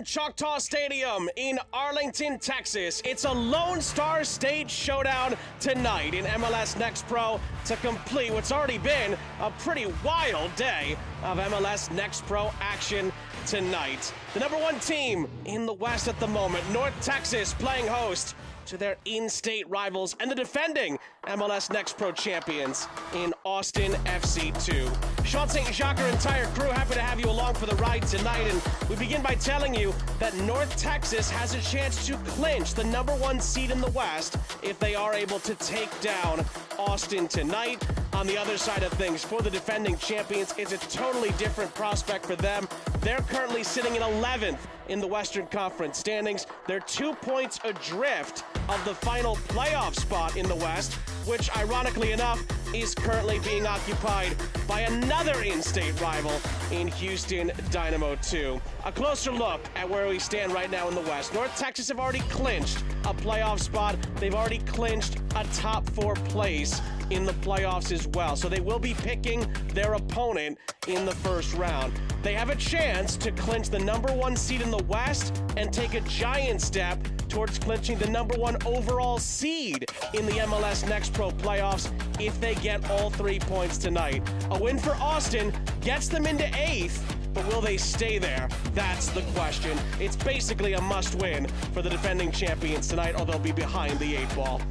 Choctaw Stadium in Arlington, Texas. It's a Lone Star State showdown tonight in MLS Next Pro to complete what's already been a pretty wild day of MLS Next Pro action tonight. The number one team in the West at the moment, North Texas, playing host to their in-state rivals and the defending MLS Next Pro champions in Austin FC2. Sean St. Jacques, our entire crew, happy to have you along for the ride tonight, and we begin by telling you that North Texas has a chance to clinch the number one seed in the West if they are able to take down Austin tonight. On the other side of things, for the defending champions, it's a totally different prospect for them. They're currently sitting in 11th in the Western Conference standings. They're 2 points adrift of the final playoff spot in the West, which ironically enough is currently being occupied by another in-state rival in Houston Dynamo 2. A closer look at where we stand right now in the West. North Texas have already clinched a playoff spot. They've already clinched a top 4 place in the playoffs as well. So they will be picking their opponent in the first round. They have a chance to clinch the number one seed in the West and take a giant step towards clinching the number one overall seed in the MLS Next Pro playoffs if they get all 3 points tonight. A win for Austin gets them into 8th, but will they stay there? That's the question. It's basically a must-win for the defending champions tonight, or they'll be behind the 8 ball.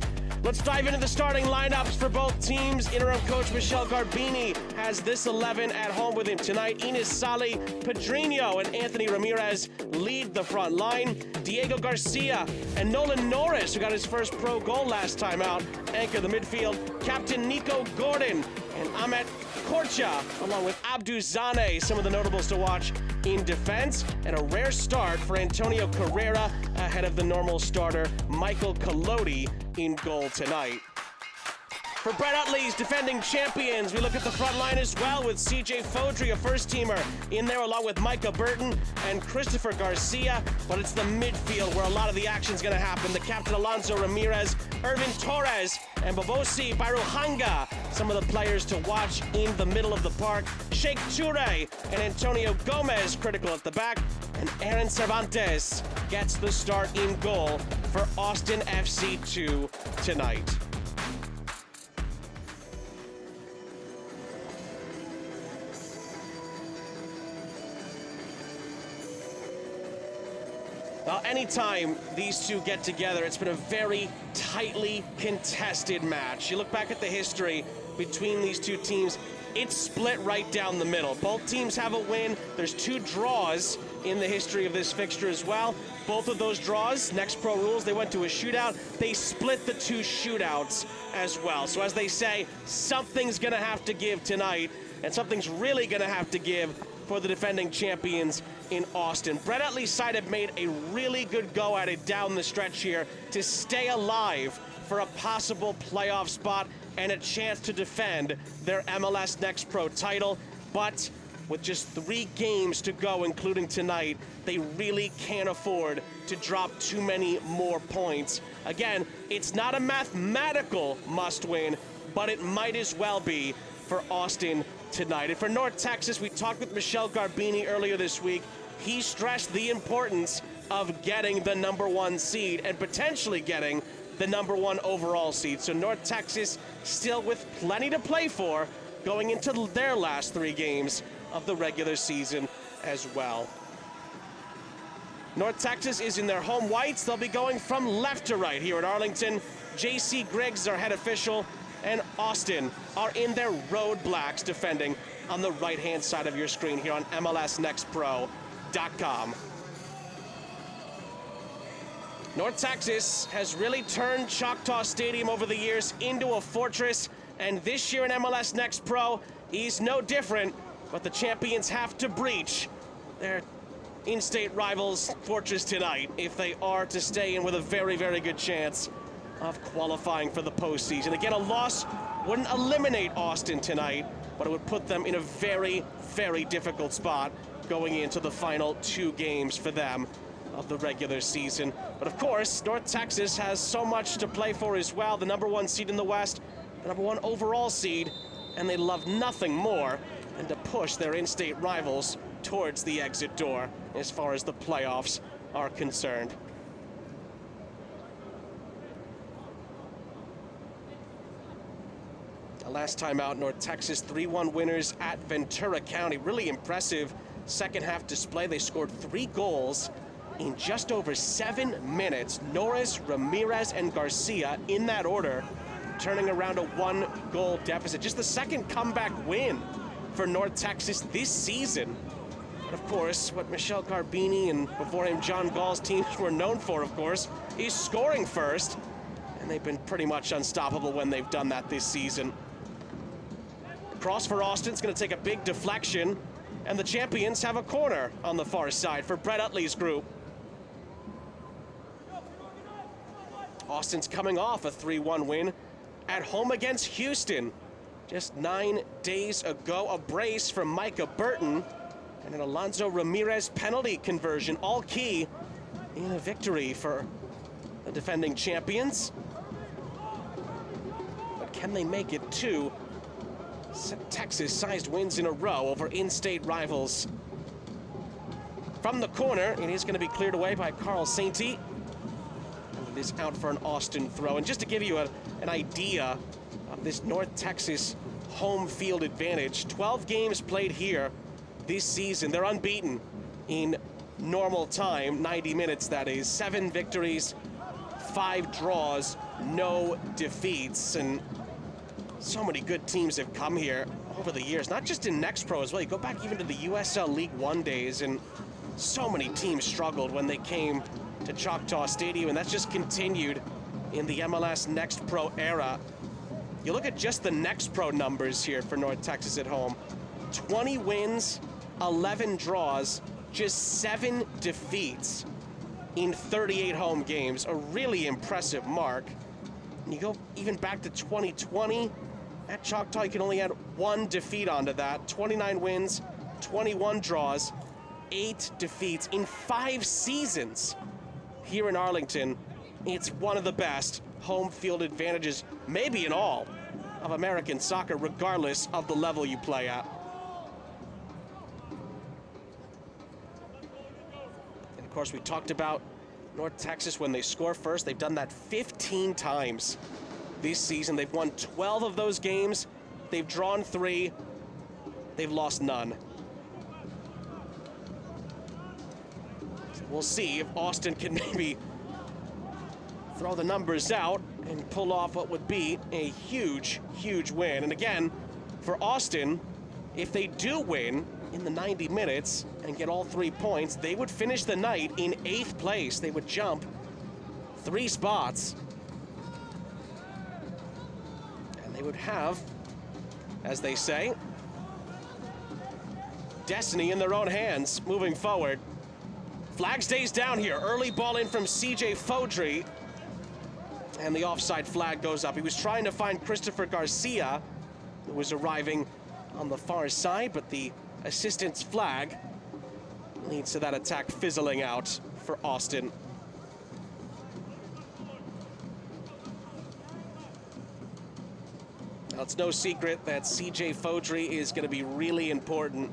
Let's dive into the starting lineups for both teams. Interim coach Michel Garbini has this 11 at home with him tonight. Enes Sali, Padrinho, and Anthony Ramirez lead the front line. Diego Garcia and Nolan Norris, who got his first pro goal last time out, anchor the midfield. Captain Nico Gordon and Ahmet Korcha, along with Abdou Zane, some of the notables to watch in defense, and a rare start for Antonio Carrera ahead of the normal starter Michael Colodi in goal tonight. For Brett Utley's defending champions, we look at the front line as well with CJ Fodry, a first-teamer, in there along with Micah Burton and Christopher Garcia, but it's the midfield where a lot of the action's going to happen. The captain Alonso Ramirez, Irvin Torres, and Babosi Bairuhanga, some of the players to watch in the middle of the park. Sheikh Toure and Antonio Gomez critical at the back, and Aaron Cervantes gets the start in goal for Austin FC2 tonight. Well, anytime these two get together, it's been a very tightly contested match. You look back at the history between these two teams, it's split right down the middle. Both teams have a win. There's 2 draws in the history of this fixture as well. Both of those draws, Next Pro rules, they went to a shootout. They split the 2 shootouts as well. So as they say, something's gonna have to give tonight, and something's really gonna have to give for the defending champions in Austin. Brett Utley's side have made a really good go at it down the stretch here to stay alive for a possible playoff spot and a chance to defend their MLS Next Pro title. But with just 3 games to go, including tonight, they really can't afford to drop too many more points. Again, it's not a mathematical must-win, but it might as well be for Austin tonight. And for North Texas, we talked with Michel Garbini earlier this week. He stressed the importance of getting the number one seed and potentially getting the number one overall seed. So North Texas still with plenty to play for going into their last 3 games of the regular season as well. North Texas is in their home whites. They'll be going from left to right here at Arlington. J.C. Griggs, our head official, and Austin are in their road blacks, defending on the right-hand side of your screen here on MLSNextPro.com. North Texas has really turned Choctaw Stadium over the years into a fortress, and this year in MLS Next Pro, he's no different, but the champions have to breach their in-state rivals' fortress tonight if they are to stay in with a very, very good chance of qualifying for the postseason. Again, a loss wouldn't eliminate Austin tonight, but it would put them in a very, very difficult spot going into the final 2 games for them of the regular season. But of course, North Texas has so much to play for as well. The number one seed in the West, the number one overall seed, and they love nothing more than to push their in-state rivals towards the exit door as far as the playoffs are concerned. Last time out, North Texas 3-1 winners at Ventura County. Really impressive second half display. They scored 3 goals in just over 7 minutes. Norris, Ramirez, and Garcia in that order, turning around a 1-goal deficit. Just the second comeback win for North Texas this season. And of course, what Michel Garbini and before him John Gall's teams were known for, of course, is scoring first. And they've been pretty much unstoppable when they've done that this season. Cross for Austin's going to take a big deflection, and the champions have a corner on the far side for Brett Utley's group. Austin's coming off a 3-1 win at home against Houston just 9 days ago. A brace from Micah Burton and an Alonso Ramirez penalty conversion, all key in a victory for the defending champions. But can they make it to Texas-sized wins in a row over in-state rivals? From the corner, it is going to be cleared away by Carl Sainty. It is out for an Austin throw. And just to give you an idea of this North Texas home field advantage, 12 games played here this season. They're unbeaten in normal time, 90 minutes that is. 7 victories, 5 draws, no defeats. And so many good teams have come here over the years, not just in Next Pro as well. You go back even to the USL League One days, and so many teams struggled when they came to Choctaw Stadium, and that's just continued in the MLS Next Pro era. You look at just the Next Pro numbers here for North Texas at home. 20 wins, 11 draws, just 7 defeats in 38 home games. A really impressive mark. And you go even back to 2020, at Choctaw, you can only add 1 defeat onto that. 29 wins, 21 draws, 8 defeats in 5 seasons here in Arlington. It's one of the best home field advantages, maybe in all, of American soccer, regardless of the level you play at. And of course, we talked about North Texas when they score first. They've done that 15 times this season. They've won 12 of those games. They've drawn 3. They've lost none. So we'll see if Austin can maybe throw the numbers out and pull off what would be a huge, huge win. And again, for Austin, if they do win in the 90 minutes and get all 3 points, they would finish the night in 8th place. They would jump 3 spots. And they would have, as they say, destiny in their own hands moving forward. Flag stays down here. Early ball in from CJ Fodry. And the offside flag goes up. He was trying to find Christopher Garcia, who was arriving on the far side, but the assistant's flag leads to that attack fizzling out for Austin. Now, it's no secret that CJ Fodry is going to be really important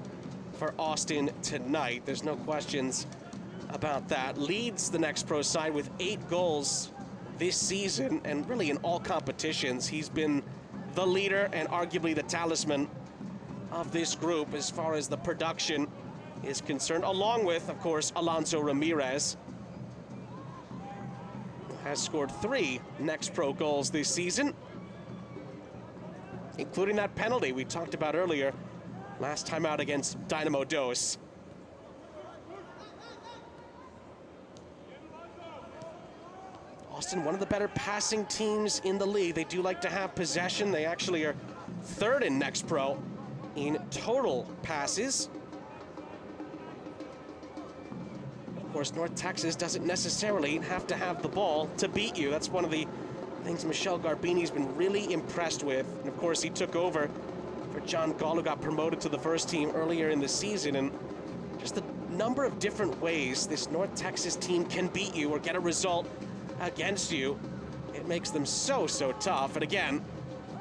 for Austin tonight. There's no questions about that. Leads the Next Pro side with 8 goals this season, and really in all competitions. He's been the leader and arguably the talisman of this group as far as the production is concerned, along with, of course, Alonso Ramirez, who has scored 3 Next Pro goals this season, including that penalty we talked about earlier last time out against Dynamo Dos. Austin, one of the better passing teams in the league. They do like to have possession. They actually are 3rd in Next Pro in total passes. Of course, North Texas doesn't necessarily have to have the ball to beat you. That's one of the things Michel Garbini's been really impressed with. And of course, he took over for John Gall, who got promoted to the first team earlier in the season. And just the number of different ways this North Texas team can beat you or get a result against you, it makes them so tough. And again,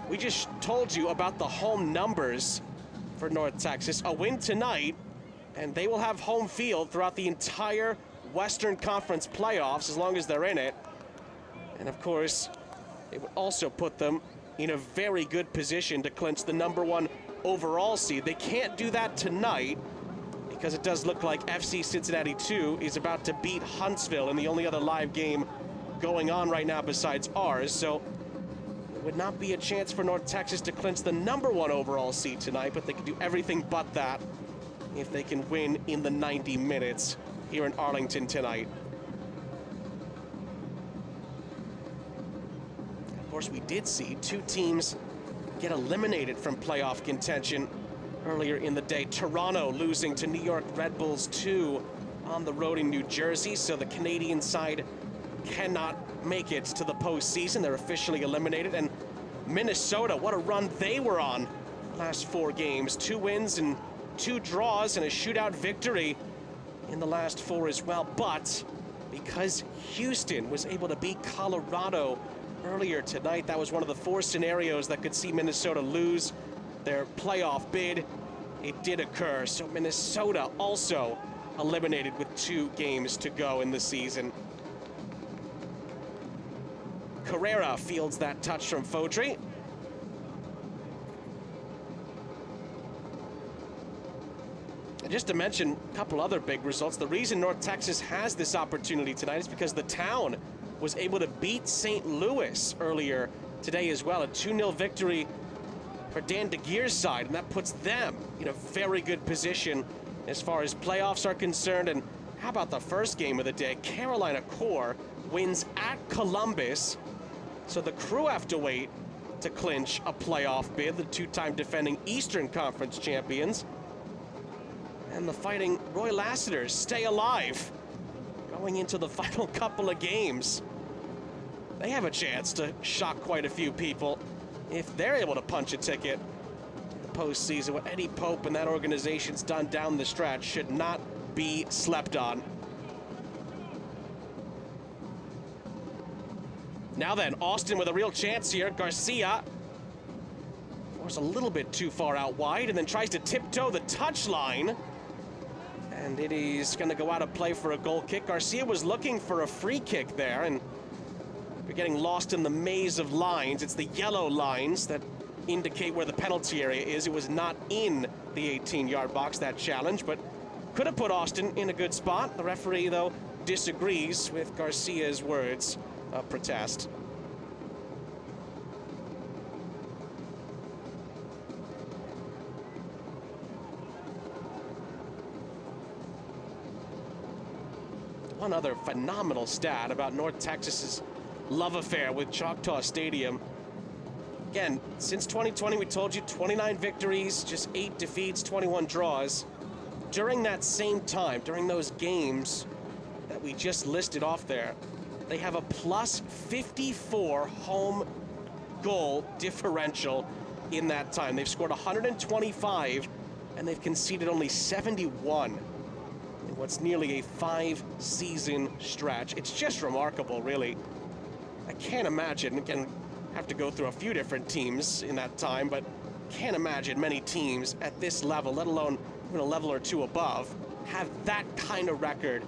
we just told you about the home numbers for North Texas. A win tonight and they will have home field throughout the entire Western Conference playoffs as long as they're in it. And of course, it would also put them in a very good position to clinch the #1 overall seed. They can't do that tonight because it does look like FC Cincinnati 2 is about to beat Huntsville in the only other live game going on right now besides ours. So it would not be a chance for North Texas to clinch the #1 overall seed tonight, but they can do everything but that if they can win in the 90 minutes here in Arlington tonight. Of course, we did see two teams get eliminated from playoff contention earlier in the day. Toronto losing to New York Red Bulls 2 on the road in New Jersey, so the Canadian side cannot make it to the postseason. They're officially eliminated. And Minnesota, what a run they were on last 4 games. 2 wins and 2 draws and a shootout victory in the last 4 as well. But because Houston was able to beat Colorado earlier tonight, that was one of the 4 scenarios that could see Minnesota lose their playoff bid. It did occur, so Minnesota also eliminated with 2 games to go in the season. Carrera fields that touch from Fodry. And just to mention a couple other big results, the reason North Texas has this opportunity tonight is because the Town was able to beat St. Louis earlier today as well. A 2-0 victory for Dan DeGear's side, and that puts them in a very good position as far as playoffs are concerned. And how about the first game of the day? Carolina Core wins at Columbus, so the Crew have to wait to clinch a playoff bid, the 2-time defending Eastern Conference champions. And the Fighting Roy Lassiters stay alive going into the final couple of games. They have a chance to shock quite a few people if they're able to punch a ticket to the postseason. What Eddie Pope and that organization's done down the stretch should not be slept on. Now then, Austin with a real chance here. Garcia forced a little bit too far out wide and then tries to tiptoe the touchline. And it is going to go out of play for a goal kick. Garcia was looking for a free kick there, and we're getting lost in the maze of lines. It's the yellow lines that indicate where the penalty area is. It was not in the 18-yard box, that challenge, but could have put Austin in a good spot. The referee, though, disagrees with Garcia's words of protest. One other phenomenal stat about North Texas's love affair with Choctaw Stadium. Again, since 2020, we told you 29 victories, just 8 defeats, 21 draws. During that same time, during those games that we just listed off there, they have a plus 54 home goal differential in that time. They've scored 125, and they've conceded only 71 in what's nearly a 5-season stretch. It's just remarkable, really. I can't imagine, again, have to go through a few different teams in that time, but can't imagine many teams at this level, let alone even a level or 2 above, have that kind of record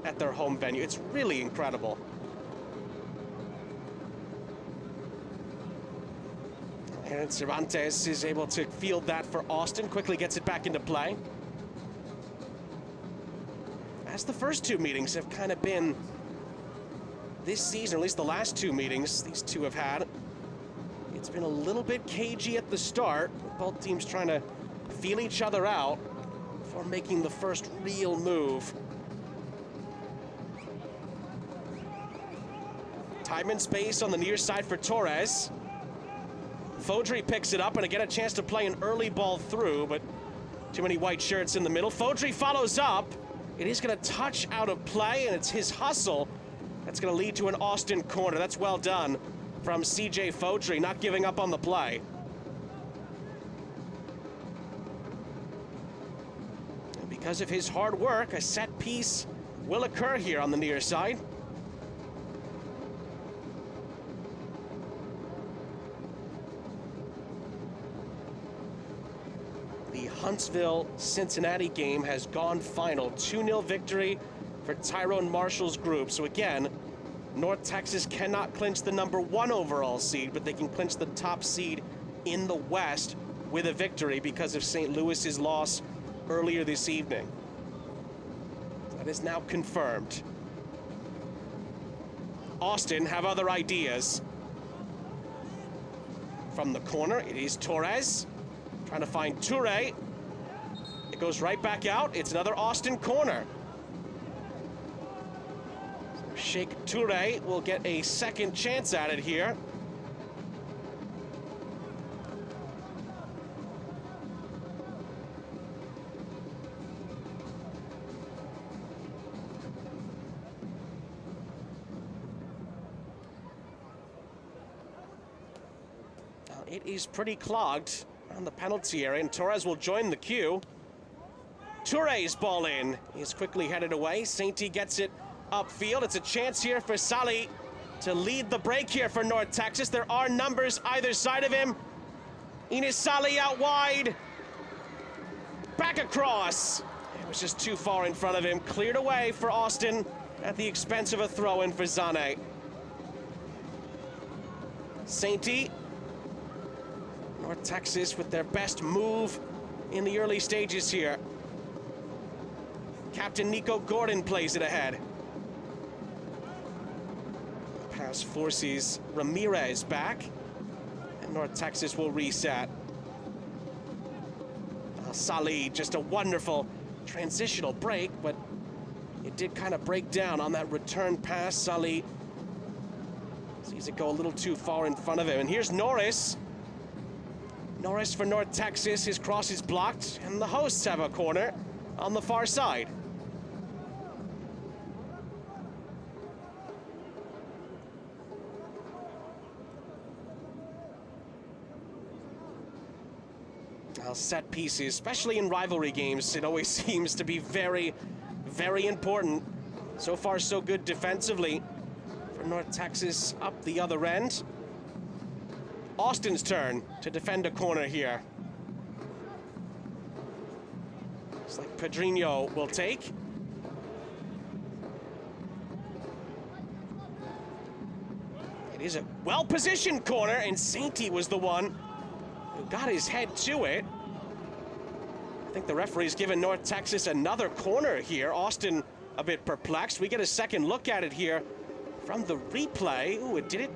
at their home venue. It's really incredible. And Cervantes is able to field that for Austin, quickly gets it back into play. As the first 2 meetings have kind of been this season, or at least the last 2 meetings these two have had, it's been a little bit cagey at the start, with both teams trying to feel each other out before making the first real move. Time and space on the near side for Torres. Fodry picks it up and again a chance to play an early ball through, but too many white shirts in the middle. Fodry follows up. It is going to touch out of play, and it's his hustle that's going to lead to an Austin corner. That's well done from CJ Fodry, not giving up on the play. And because of his hard work, a set piece will occur here on the near side. The Huntsville-Cincinnati game has gone final. 2-0 victory for Tyrone Marshall's group. So again, North Texas cannot clinch the #1 overall seed, but they can clinch the top seed in the West with a victory because of St. Louis's loss earlier this evening. That is now confirmed. Austin have other ideas. From the corner, it is Torres. Trying to find Toure. It goes right back out. It's another Austin corner. So Sheikh Toure will get a second chance at it here. Now it is pretty clogged on the penalty area, and Torres will join the queue. Toure's ball in. He's quickly headed away. Sainty gets it upfield. It's a chance here for Sali to lead the break here for North Texas. There are numbers either side of him. Enes Sali out wide. Back across. It was just too far in front of him. Cleared away for Austin at the expense of a throw-in for Zane. Sainty. North Texas with their best move in the early stages here. Captain Nico Gordon plays it ahead. The pass forces Ramirez back, and North Texas will reset. Sali, just a wonderful transitional break, but it did kind of break down on that return pass. Sali sees it go a little too far in front of him, and here's Norris. Norris for North Texas, his cross is blocked, and the hosts have a corner on the far side. Now, set pieces, especially in rivalry games, it always seems to be very, very important. So far, so good defensively for North Texas up the other end. Austin's turn to defend a corner here. Looks like Padrinho will take. It is a well-positioned corner, and Sainty was the one who got his head to it. I think the referee's given North Texas another corner here. Austin a bit perplexed. We get a second look at it here from the replay. Ooh, it did it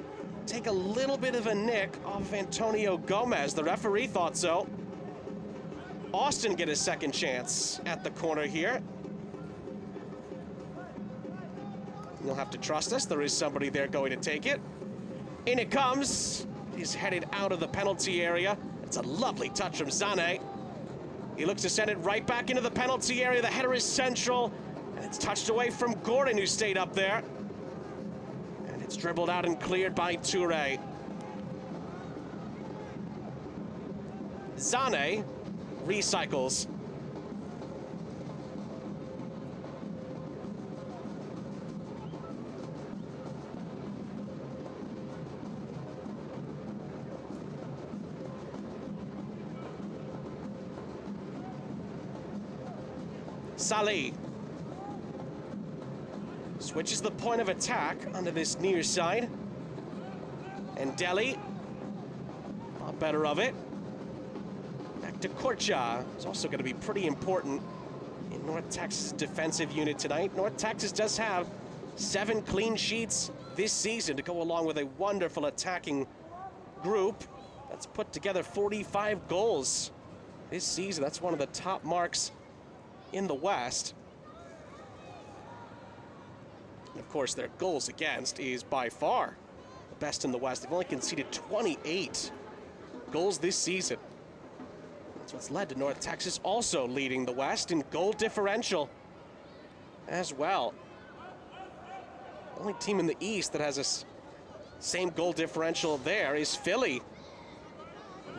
take a little bit of a nick off of Antonio Gomez. The referee thought so. Austin get a second chance at the corner here. You'll have to trust us. There is somebody there going to take it. In it comes. He's headed out of the penalty area. It's a lovely touch from Zane. He looks to send it right back into the penalty area. The header is central, and it's touched away from Gordon, who stayed up there. It's dribbled out and cleared by Toure. Zane recycles. Sali switches the point of attack onto this near side. And Delhi, thought better of it. Back to Korcha. It's also going to be pretty important in North Texas' defensive unit tonight. North Texas does have 7 clean sheets this season to go along with a wonderful attacking group that's put together 45 goals this season. That's one of the top marks in the West. And of course, their goals against is by far the best in the West. They've only conceded 28 goals this season. That's what's led to North Texas also leading the West in goal differential as well. The only team in the East that has a same goal differential there is Philly.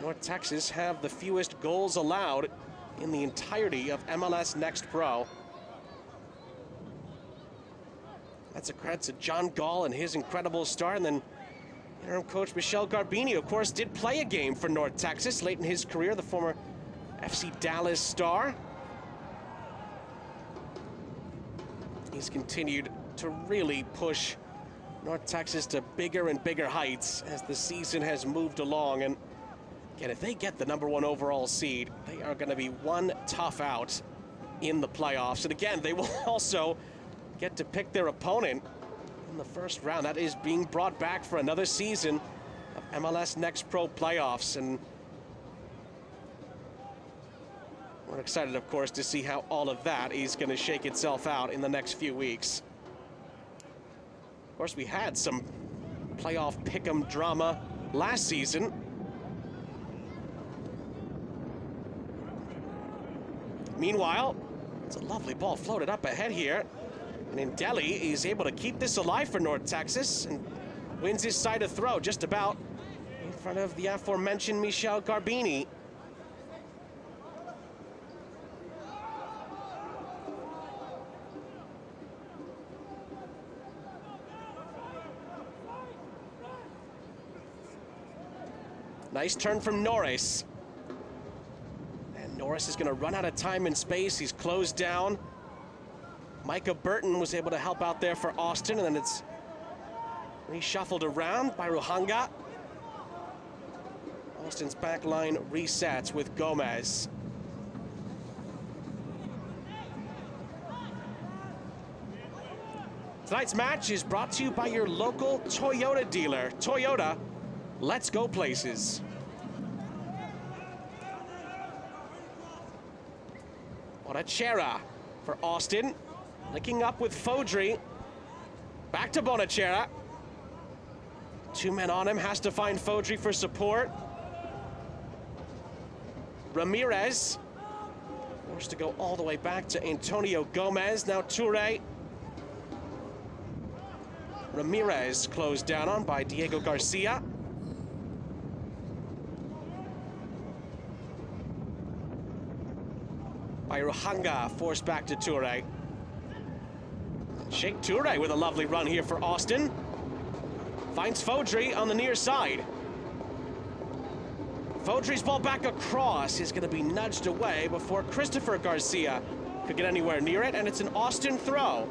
North Texas have the fewest goals allowed in the entirety of MLS NEXT Pro. That's a credit to John Gall and his incredible start, and then interim coach Michel Garbini, of course, did play a game for North Texas late in his career. The former FC Dallas star. He's continued to really push North Texas to bigger and bigger heights as the season has moved along. And again, if they get the #1 overall seed, they are going to be one tough out in the playoffs. And again, they will also get to pick their opponent in the first round. That is being brought back for another season of MLS Next Pro playoffs. And we're excited, of course, to see how all of that is going to shake itself out in the next few weeks. Of course, we had some playoff pick'em drama last season. Meanwhile, it's a lovely ball floated up ahead here. And Indeli is able to keep this alive for North Texas and wins his side of throw just about in front of the aforementioned Michel Garbini. Nice turn from Norris. And Norris is going to run out of time and space. He's closed down. Micah Burton was able to help out there for Austin, and then it's reshuffled around by Ruhanga. Austin's back line resets with Gomez. Tonight's match is brought to you by your local Toyota dealer. Toyota, let's go places. Bonachera for Austin. Linking up with Fodry. Back to Bonachera. Two men on him, has to find Fodry for support. Ramirez. Forced to go all the way back to Antonio Gomez. Now Toure. Ramirez closed down on by Diego Garcia. By Ruhanga, forced back to Toure. Sheikh Toure with a lovely run here for Austin. Finds Fodry on the near side. Fodry's ball back across is going to be nudged away before Christopher Garcia could get anywhere near it, and it's an Austin throw.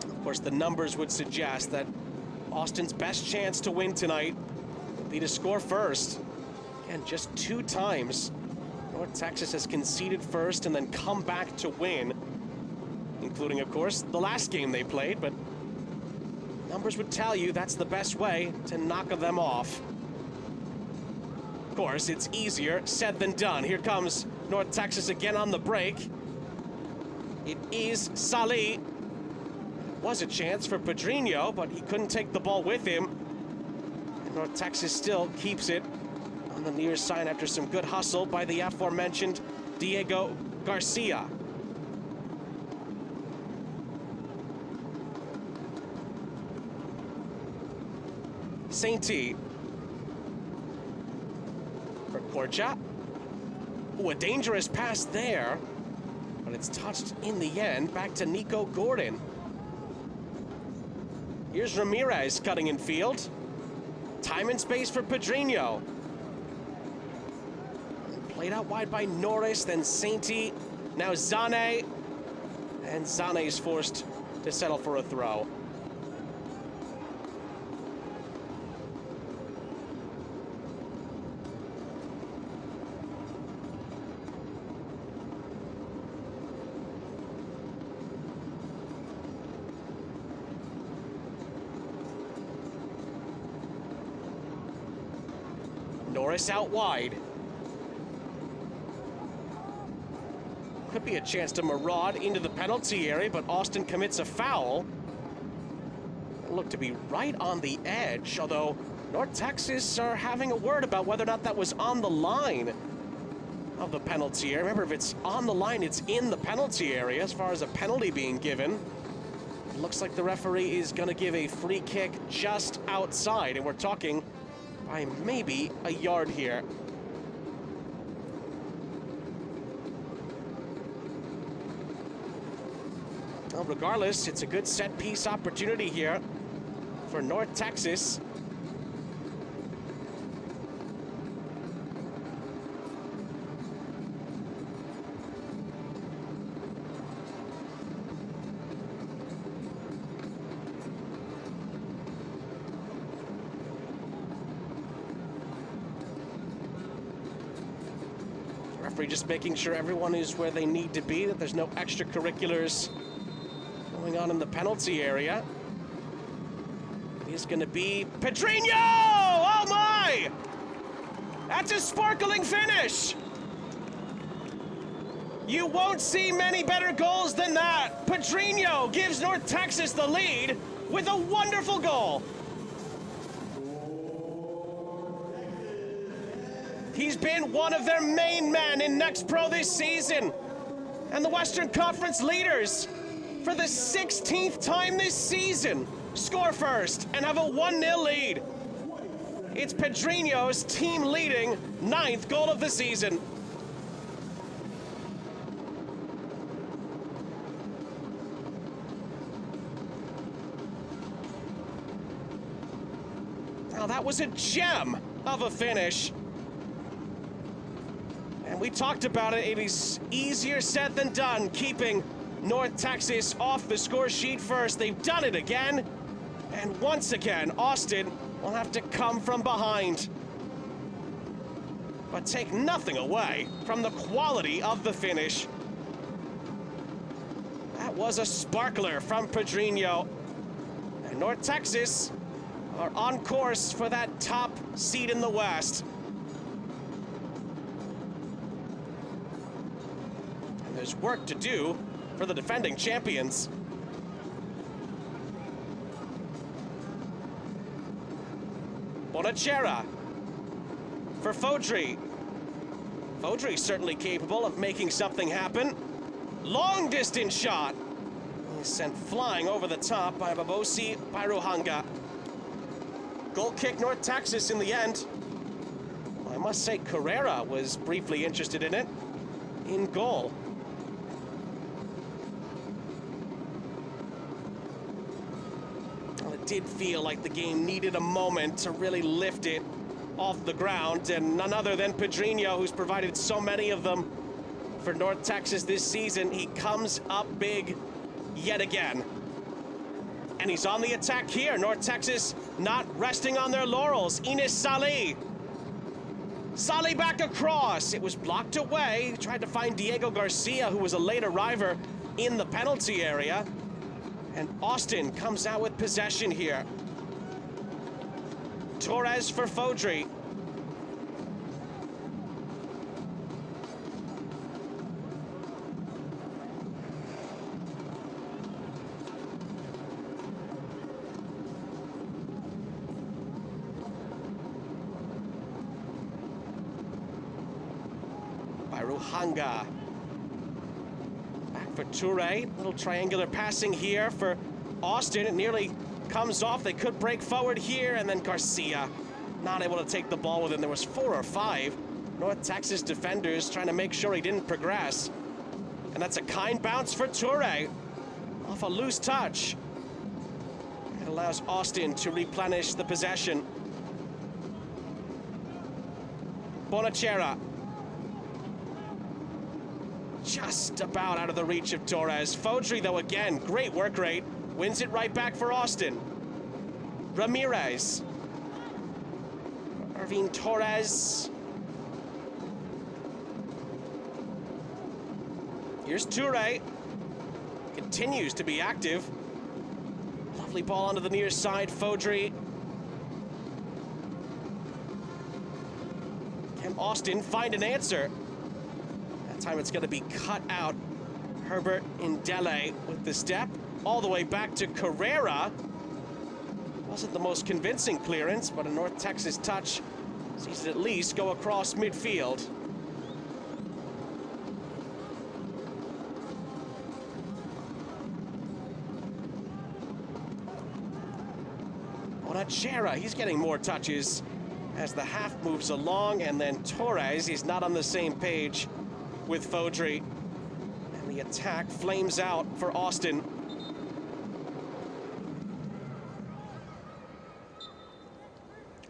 Of course, the numbers would suggest that Austin's best chance to win tonight would be to score first. Again, just 2 times North Texas has conceded first and then come back to win, including, of course, the last game they played, but numbers would tell you that's the best way to knock them off. Of course, it's easier said than done. Here comes North Texas again on the break. It is Salih. Was a chance for Padrinho, but he couldn't take the ball with him. And North Texas still keeps it on the near side after some good hustle by the aforementioned Diego Garcia. Sept for Korcha. Ooh, a dangerous pass there, but it's touched in the end. Back to Nico Gordon. Here's Ramirez cutting in field. Time and space for Padrinho. Played out wide by Norris, then Sept. Now Zane. And Zane is forced to settle for a throw. Norris out wide. Could be a chance to maraud into the penalty area, but Austin commits a foul. It looked to be right on the edge, although North Texas are having a word about whether or not that was on the line of the penalty area. Remember, if it's on the line, it's in the penalty area as far as a penalty being given. It looks like the referee is going to give a free kick just outside, and we're talking by maybe a yard here. Well, regardless, it's a good set-piece opportunity here for North Texas. Referee just making sure everyone is where they need to be, that there's no extracurriculars going on in the penalty area. It is going to be Padrinho! Oh my! That's a sparkling finish! You won't see many better goals than that. Padrinho gives North Texas the lead with a wonderful goal. He's been one of their main men in Next Pro this season. And the Western Conference leaders, for the 16th time this season, score first and have a 1-0 lead. It's Padrinho's team-leading 9th goal of the season. Now that was a gem of a finish. And we talked about it, it is easier said than done, keeping North Texas off the score sheet first. They've done it again. And once again, Austin will have to come from behind. But take nothing away from the quality of the finish. That was a sparkler from Padrinho. And North Texas are on course for that top seed in the West. There's work to do for the defending champions. Bonachera for Fodry. Fodry certainly capable of making something happen. Long distance shot. He's sent flying over the top by Babosi Pairuhanga. Goal kick North Texas in the end. Well, I must say Carrera was briefly interested in it. In goal. Did feel like the game needed a moment to really lift it off the ground, and none other than Padrinho, who's provided so many of them for North Texas this season. He comes up big yet again. And he's on the attack here. North Texas not resting on their laurels. Ines Salih. Salih back across. It was blocked away. He tried to find Diego Garcia, who was a late arriver in the penalty area. And Austin comes out with possession here. Torres for Fodry. Pairuhanga. For Toure, little triangular passing here for Austin. It nearly comes off. They could break forward here, and then Garcia not able to take the ball with him. There was 4 or 5 North Texas defenders trying to make sure he didn't progress. And that's a kind bounce for Toure off a loose touch. It allows Austin to replenish the possession. Bonachera. Just about out of the reach of Torres. Fodry, though, again, great work rate. Wins it right back for Austin. Ramirez. Irving Torres. Here's Toure. Continues to be active. Lovely ball onto the near side. Fodry. Can Austin find an answer? Time it's going to be cut out. Herbert Indele with the step all the way back to Carrera. Wasn't the most convincing clearance, but a North Texas touch sees it at least go across midfield. Bonachera, he's getting more touches as the half moves along, and then Torres, he's not on the same page with Fodry. And the attack flames out for Austin.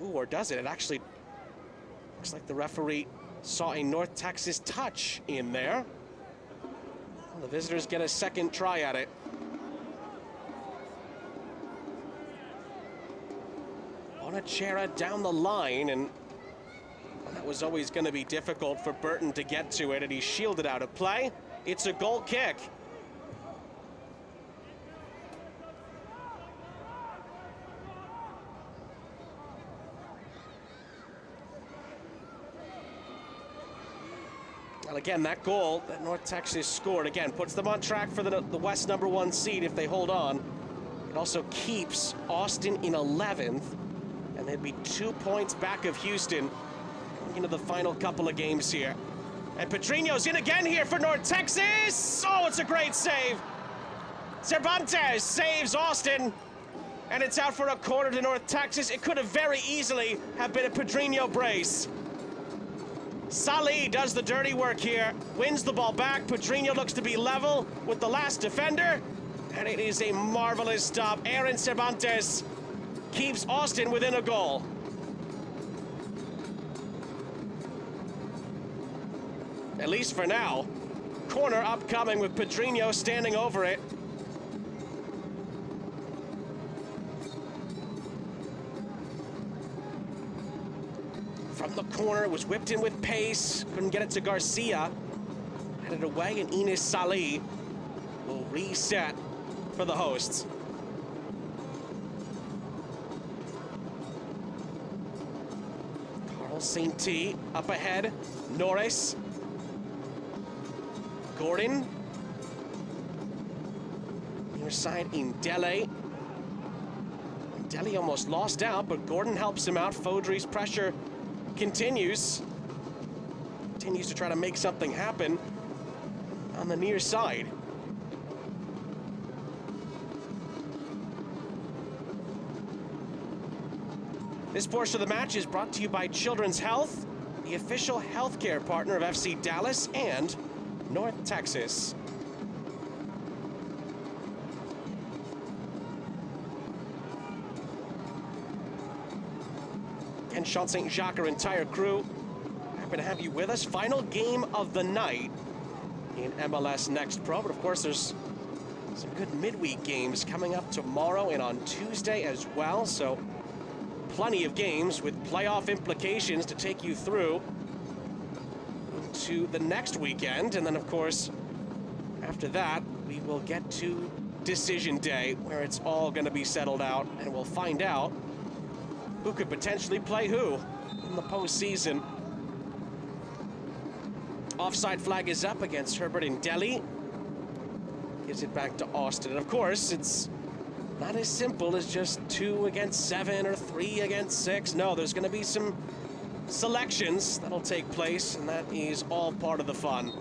Ooh, or does it? It actually looks like the referee saw a North Texas touch in there. Well, the visitors get a second try at it. Bonachera down the line, and that was always going to be difficult for Burton to get to it, and he shielded out of play. It's a goal kick. Well, again, that goal that North Texas scored, again, puts them on track for the West #1 seed if they hold on. It also keeps Austin in 11th, and they'd be 2 points back of Houston going into the final couple of games here. And Padrinho's in again here for North Texas. Oh, it's a great save. Cervantes saves Austin, and it's out for a corner to North Texas. It could have very easily have been a Padrinho brace. Salih does the dirty work here, wins the ball back. Padrinho looks to be level with the last defender, and it is a marvelous stop. Aaron Cervantes keeps Austin within a goal. At least for now. Corner upcoming with Padrinho standing over it. From the corner, it was whipped in with pace. Couldn't get it to Garcia. Headed away, and Enes Salih will reset for the hosts. Carl St. T up ahead. Norris. Gordon. Near side in Dele. Dele almost lost out, but Gordon helps him out. Fodry's pressure continues to try to make something happen on the near side. This portion of the match is brought to you by Children's Health, the official healthcare partner of FC Dallas and North Texas. And Sean St. Jacques, our entire crew, happy to have you with us. Final game of the night in MLS Next Pro. But of course, there's some good midweek games coming up tomorrow and on Tuesday as well. So plenty of games with playoff implications to take you through to the next weekend. And then, of course, after that, we will get to Decision Day, where it's all going to be settled out, and we'll find out who could potentially play who in the postseason. Offside flag is up against Herbert and Dele. Gives it back to Austin. And of course, it's not as simple as just 2 against 7 or 3 against 6. No, there's going to be some selections that'll take place, and that is all part of the fun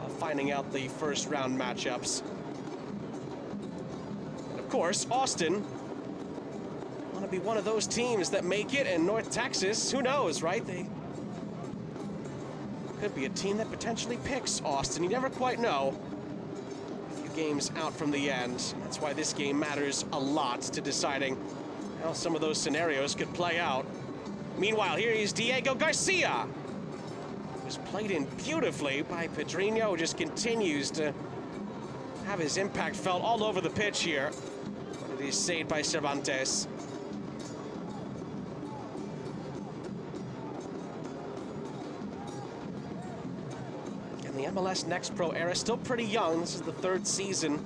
of finding out the first round matchups. And of course, Austin want to be one of those teams that make it, and North Texas, who knows, right? They could be a team that potentially picks Austin. You never quite know. A few games out from the end. That's why this game matters a lot to deciding how some of those scenarios could play out. Meanwhile, here is Diego Garcia. It was played in beautifully by Padrinho, who just continues to have his impact felt all over the pitch here. But it is saved by Cervantes. And the MLS Next Pro era, still pretty young. This is the 3rd season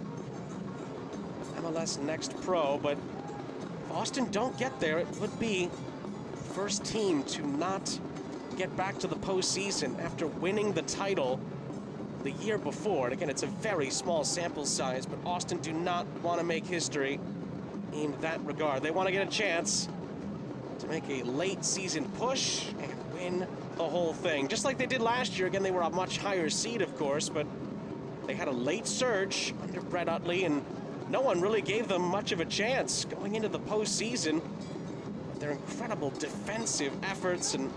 MLS Next Pro, but if Austin don't get there, it would be first team to not get back to the postseason after winning the title the year before. And again, it's a very small sample size, but Austin do not want to make history in that regard. They want to get a chance to make a late season push and win the whole thing. Just like they did last year. Again, they were a much higher seed, of course, but they had a late surge under Brett Utley, and no one really gave them much of a chance going into the postseason. Their incredible defensive efforts and,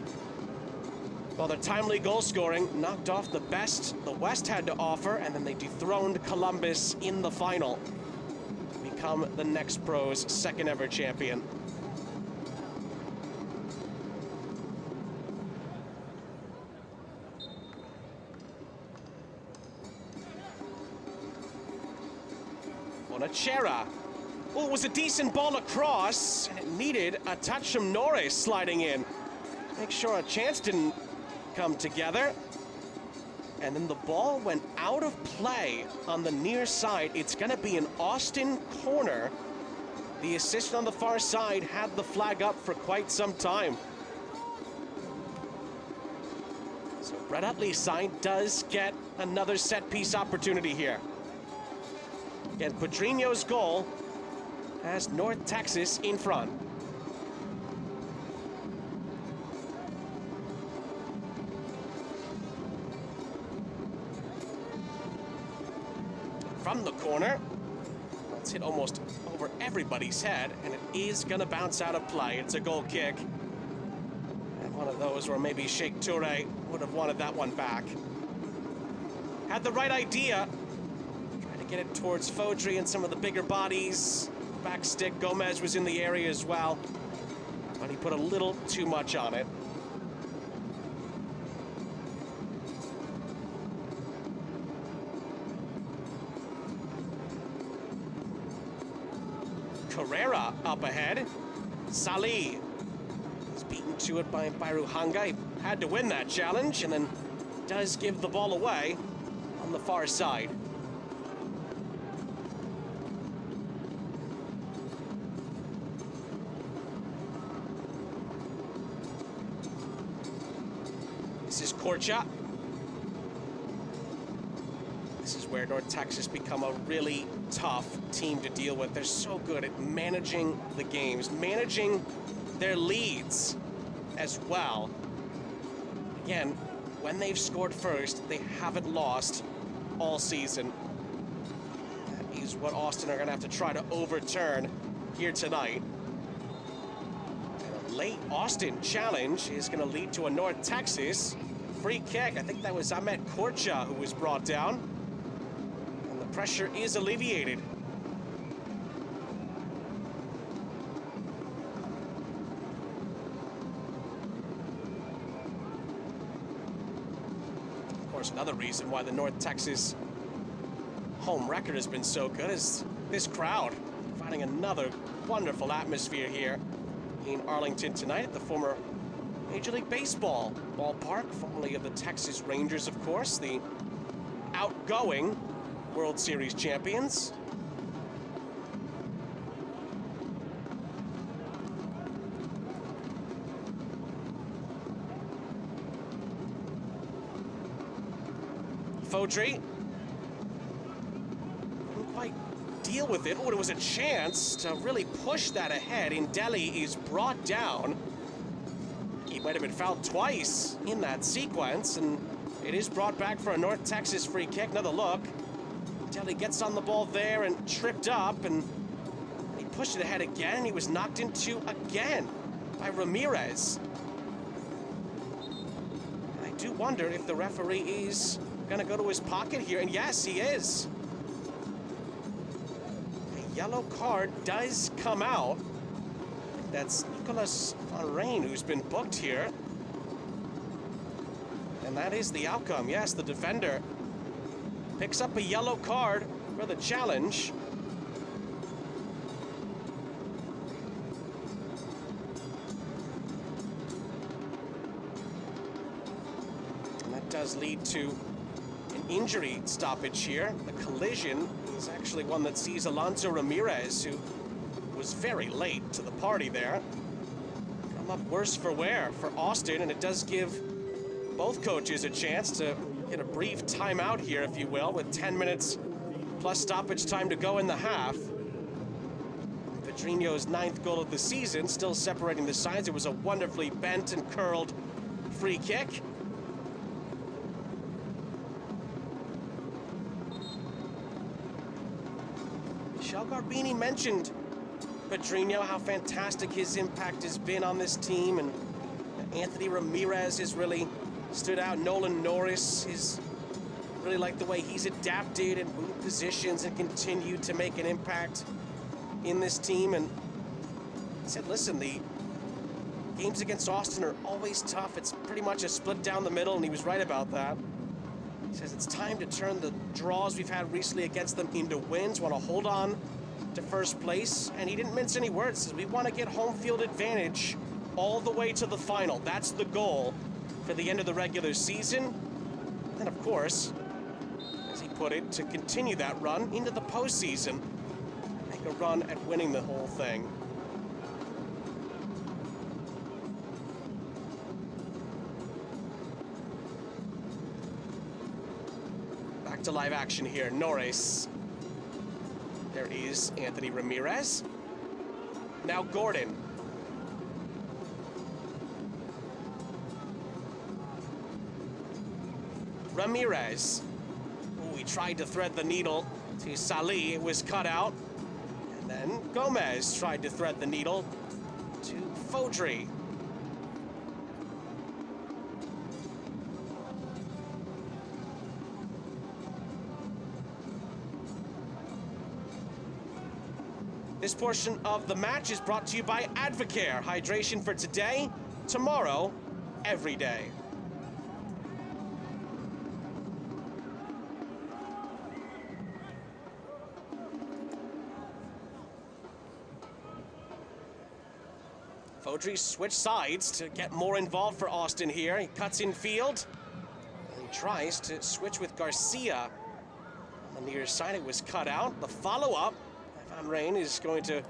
well, their timely goal scoring knocked off the best the West had to offer, and then they dethroned Columbus in the final to become the Next Pro's 2nd ever champion. Bonachera. Oh, it was a decent ball across, and it needed a touch from Norris sliding in. Make sure a chance didn't come together. And then the ball went out of play on the near side. It's going to be an Austin corner. The assistant on the far side had the flag up for quite some time. So Brett Utley's side does get another set-piece opportunity here. Again, Padrinho's goal has North Texas in front. From the corner, it's hit almost over everybody's head, and it is going to bounce out of play. It's a goal kick. And one of those where maybe Sheikh Toure would have wanted that one back. Had the right idea. Trying to get it towards Fodry and some of the bigger bodies. Back stick, Gomez was in the area as well, but he put a little too much on it. Carrera up ahead. Salih is beaten to it by Ruhanga. He had to win that challenge and then does give the ball away on the far side. This is Korcha. This is where North Texas become a really tough team to deal with. They're so good at managing the games, managing their leads as well. Again, when they've scored first, they haven't lost all season. That is what Austin are going to have to try to overturn here tonight. And a late Austin challenge is going to lead to a North Texas free kick. I think that was Ahmet Korcha who was brought down. And the pressure is alleviated. Of course, another reason why the North Texas home record has been so good is this crowd. Finding another wonderful atmosphere here in Arlington tonight at the former Major League Baseball ballpark, formerly of the Texas Rangers, of course, the outgoing World Series champions. Fodry couldn't quite deal with it. Oh, it was a chance to really push that ahead. Indeli is brought down. He might have been fouled twice in that sequence, and it is brought back for a North Texas free kick. Another look. Indeli gets on the ball there and tripped up, and he pushed it ahead again, and he was knocked into again by Ramirez. And I do wonder if the referee is going to go to his pocket here, and yes, he is. A yellow card does come out. That's Nicolas Van Rijn who's been booked here. And that is the outcome. Yes, the defender picks up a yellow card for the challenge. And that does lead to an injury stoppage here. The collision is actually one that sees Alonso Ramirez, who was very late to the party there, come up worse for wear for Austin, and it does give both coaches a chance to get a brief timeout here, if you will, with 10 minutes plus stoppage time to go in the half. Padrinho's 9th goal of the season, still separating the sides. It was a wonderfully bent and curled free kick. Michel Garbini mentioned Padrinho, how fantastic his impact has been on this team, and Anthony Ramirez has really stood out. Nolan Norris is really like the way he's adapted and moved positions and continued to make an impact in this team. And he said, listen, the games against Austin are always tough. It's pretty much a split down the middle, and he was right about that. He says it's time to turn the draws we've had recently against them into wins. Want to hold on to first place. And he didn't mince any words. Says we want to get home field advantage all the way to the final. That's the goal for the end of the regular season. And of course, as he put it, to continue that run into the postseason. Make a run at winning the whole thing. Back to live action here. Norris. There is Anthony Ramirez. Now Gordon. Ramirez. Ooh, he tried to thread the needle to Salih. It was cut out. And then Gomez tried to thread the needle to Fodry. This portion of the match is brought to you by Advocare. Hydration for today, tomorrow, every day. Fodry switched sides to get more involved for Austin here. He cuts in field. And he tries to switch with Garcia. On the near side, it was cut out. The follow-up, Van Rijn is going to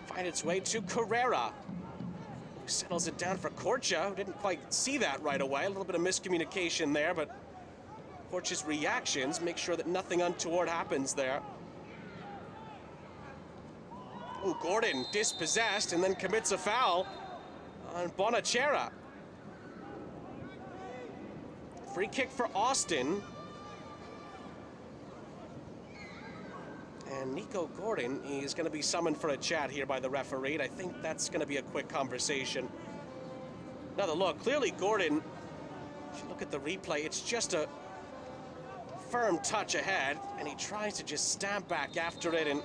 find its way to Carrera, who settles it down for Korcha, who didn't quite see that right away. A little bit of miscommunication there, but Korcha's reactions make sure that nothing untoward happens there. Oh, Gordon dispossessed and then commits a foul on Bonachera. Free kick for Austin. And Nico Gordon is going to be summoned for a chat here by the referee. I think that's going to be a quick conversation. Another look. Clearly Gordon, if you look at the replay, it's just a firm touch ahead, and he tries to just stamp back after it and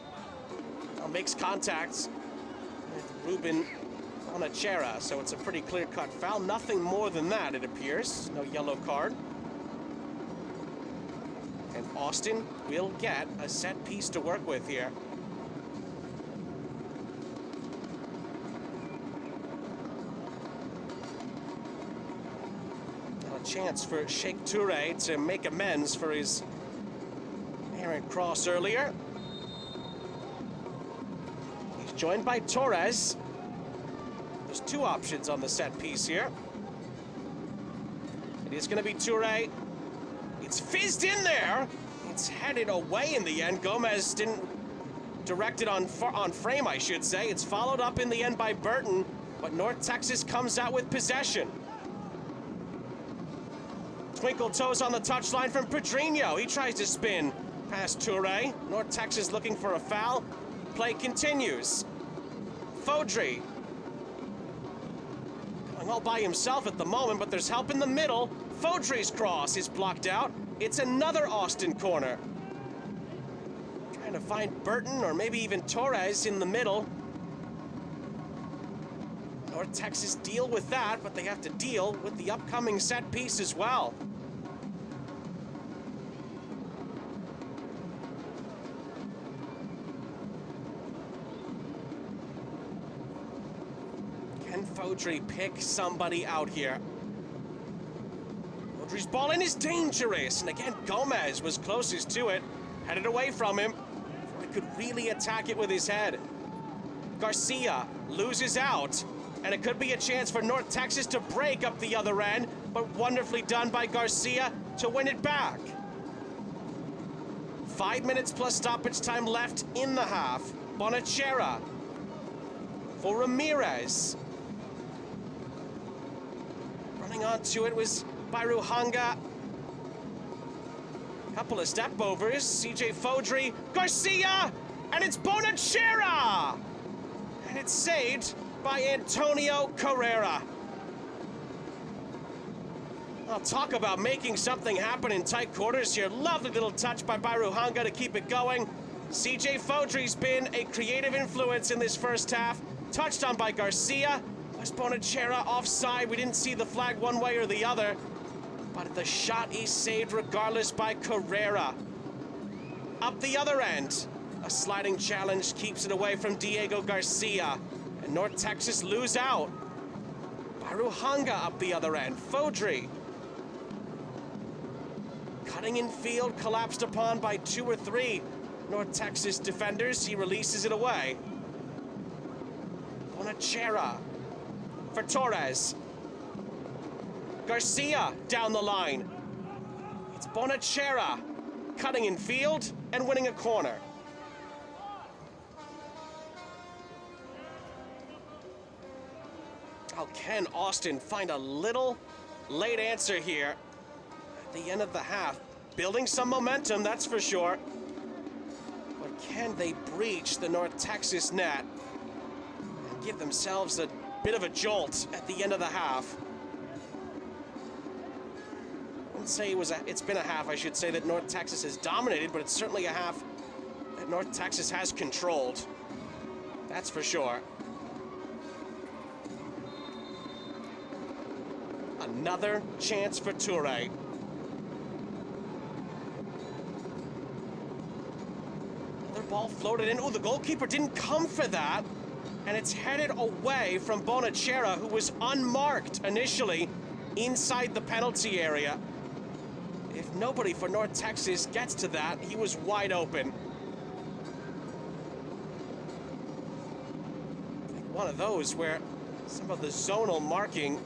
makes contacts with Ruben Bonachera. So it's a pretty clear-cut foul. Nothing more than that, it appears. No yellow card. And Austin will get a set piece to work with here. A chance for Sheikh Toure to make amends for his errant cross earlier. He's joined by Torres. There's two options on the set piece here. It is going to be Toure. It's fizzed in there. It's headed away in the end. Gomez didn't direct it on frame, I should say. It's followed up in the end by Burton, but North Texas comes out with possession. Twinkle toes on the touchline from Padrinho. He tries to spin past Toure. North Texas looking for a foul. Play continues. Fodry. Going all by himself at the moment, but there's help in the middle. Fodry's cross is blocked out. It's another Austin corner. Trying to find Burton or maybe even Torres in the middle. North Texas deal with that, but they have to deal with the upcoming set piece as well. Can Fodry pick somebody out here? Fodry's ball in is dangerous, and again Gomez was closest to it, headed away from him. He could really attack it with his head. Garcia loses out, and it could be a chance for North Texas to break up the other end, but wonderfully done by Garcia to win it back. 5 minutes plus stoppage time left in the half. Bonachera for Ramirez. Running onto it was Bairuhanga. Couple of step overs. CJ Fodry, Garcia, and it's Bonachera! And it's saved by Antonio Carrera. I'll talk about making something happen in tight quarters here. Lovely little touch by Bairuhanga to keep it going. CJ Fodry's been a creative influence in this first half. Touched on by Garcia. Was Bonachera offside? We didn't see the flag one way or the other. But the shot is saved regardless by Carrera. Up the other end. A sliding challenge keeps it away from Diego Garcia. And North Texas lose out. Baruhanga up the other end. Fodry. Cutting in field, collapsed upon by 2 or 3 North Texas defenders. He releases it away. Bonachera for Torres. Garcia down the line. It's Bonachera cutting in field and winning a corner. Oh, can Austin find a little late answer here at the end of the half? Building some momentum, that's for sure. But can they breach the North Texas net and give themselves a bit of a jolt at the end of the half? I wouldn't say it's been a half, I should say, that North Texas has dominated, but it's certainly a half that North Texas has controlled. That's for sure. Another chance for Toure. Another ball floated in. Oh, the goalkeeper didn't come for that. And it's headed away from Bonachera, who was unmarked initially inside the penalty area. If nobody for North Texas gets to that, he was wide open. One of those where some of the zonal marking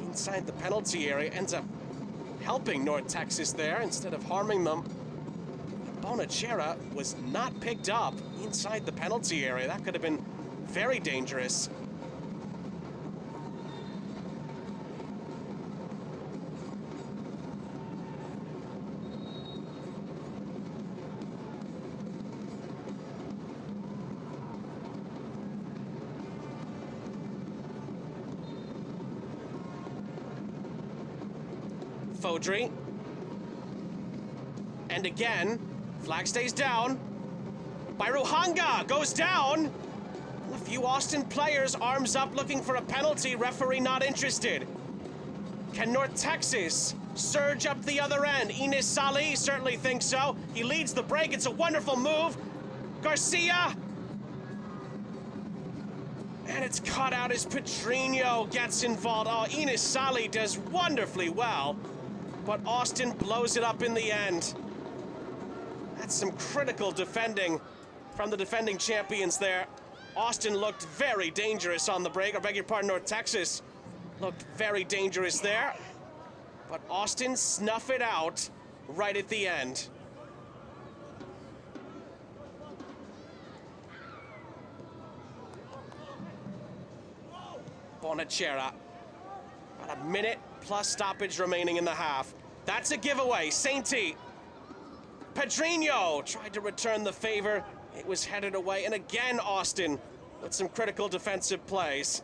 inside the penalty area ends up helping North Texas there instead of harming them. Bonachera was not picked up inside the penalty area. That could have been very dangerous. Fodry. And again, flag stays down. Baruhanga goes down. A few Austin players arms up looking for a penalty. Referee not interested. Can North Texas surge up the other end? Enes Salih certainly thinks so. He leads the break. It's a wonderful move. Garcia. And it's caught out as Padrinho gets involved. Oh, Enes Salih does wonderfully well. But Austin blows it up in the end. That's some critical defending from the defending champions there. Austin looked very dangerous on the break. I beg your pardon, North Texas looked very dangerous there. But Austin snuffed it out right at the end. Bonachera. About a minute plus stoppage remaining in the half. That's a giveaway. Sainty. Padrinho tried to return the favor. It was headed away. And again, Austin with some critical defensive plays.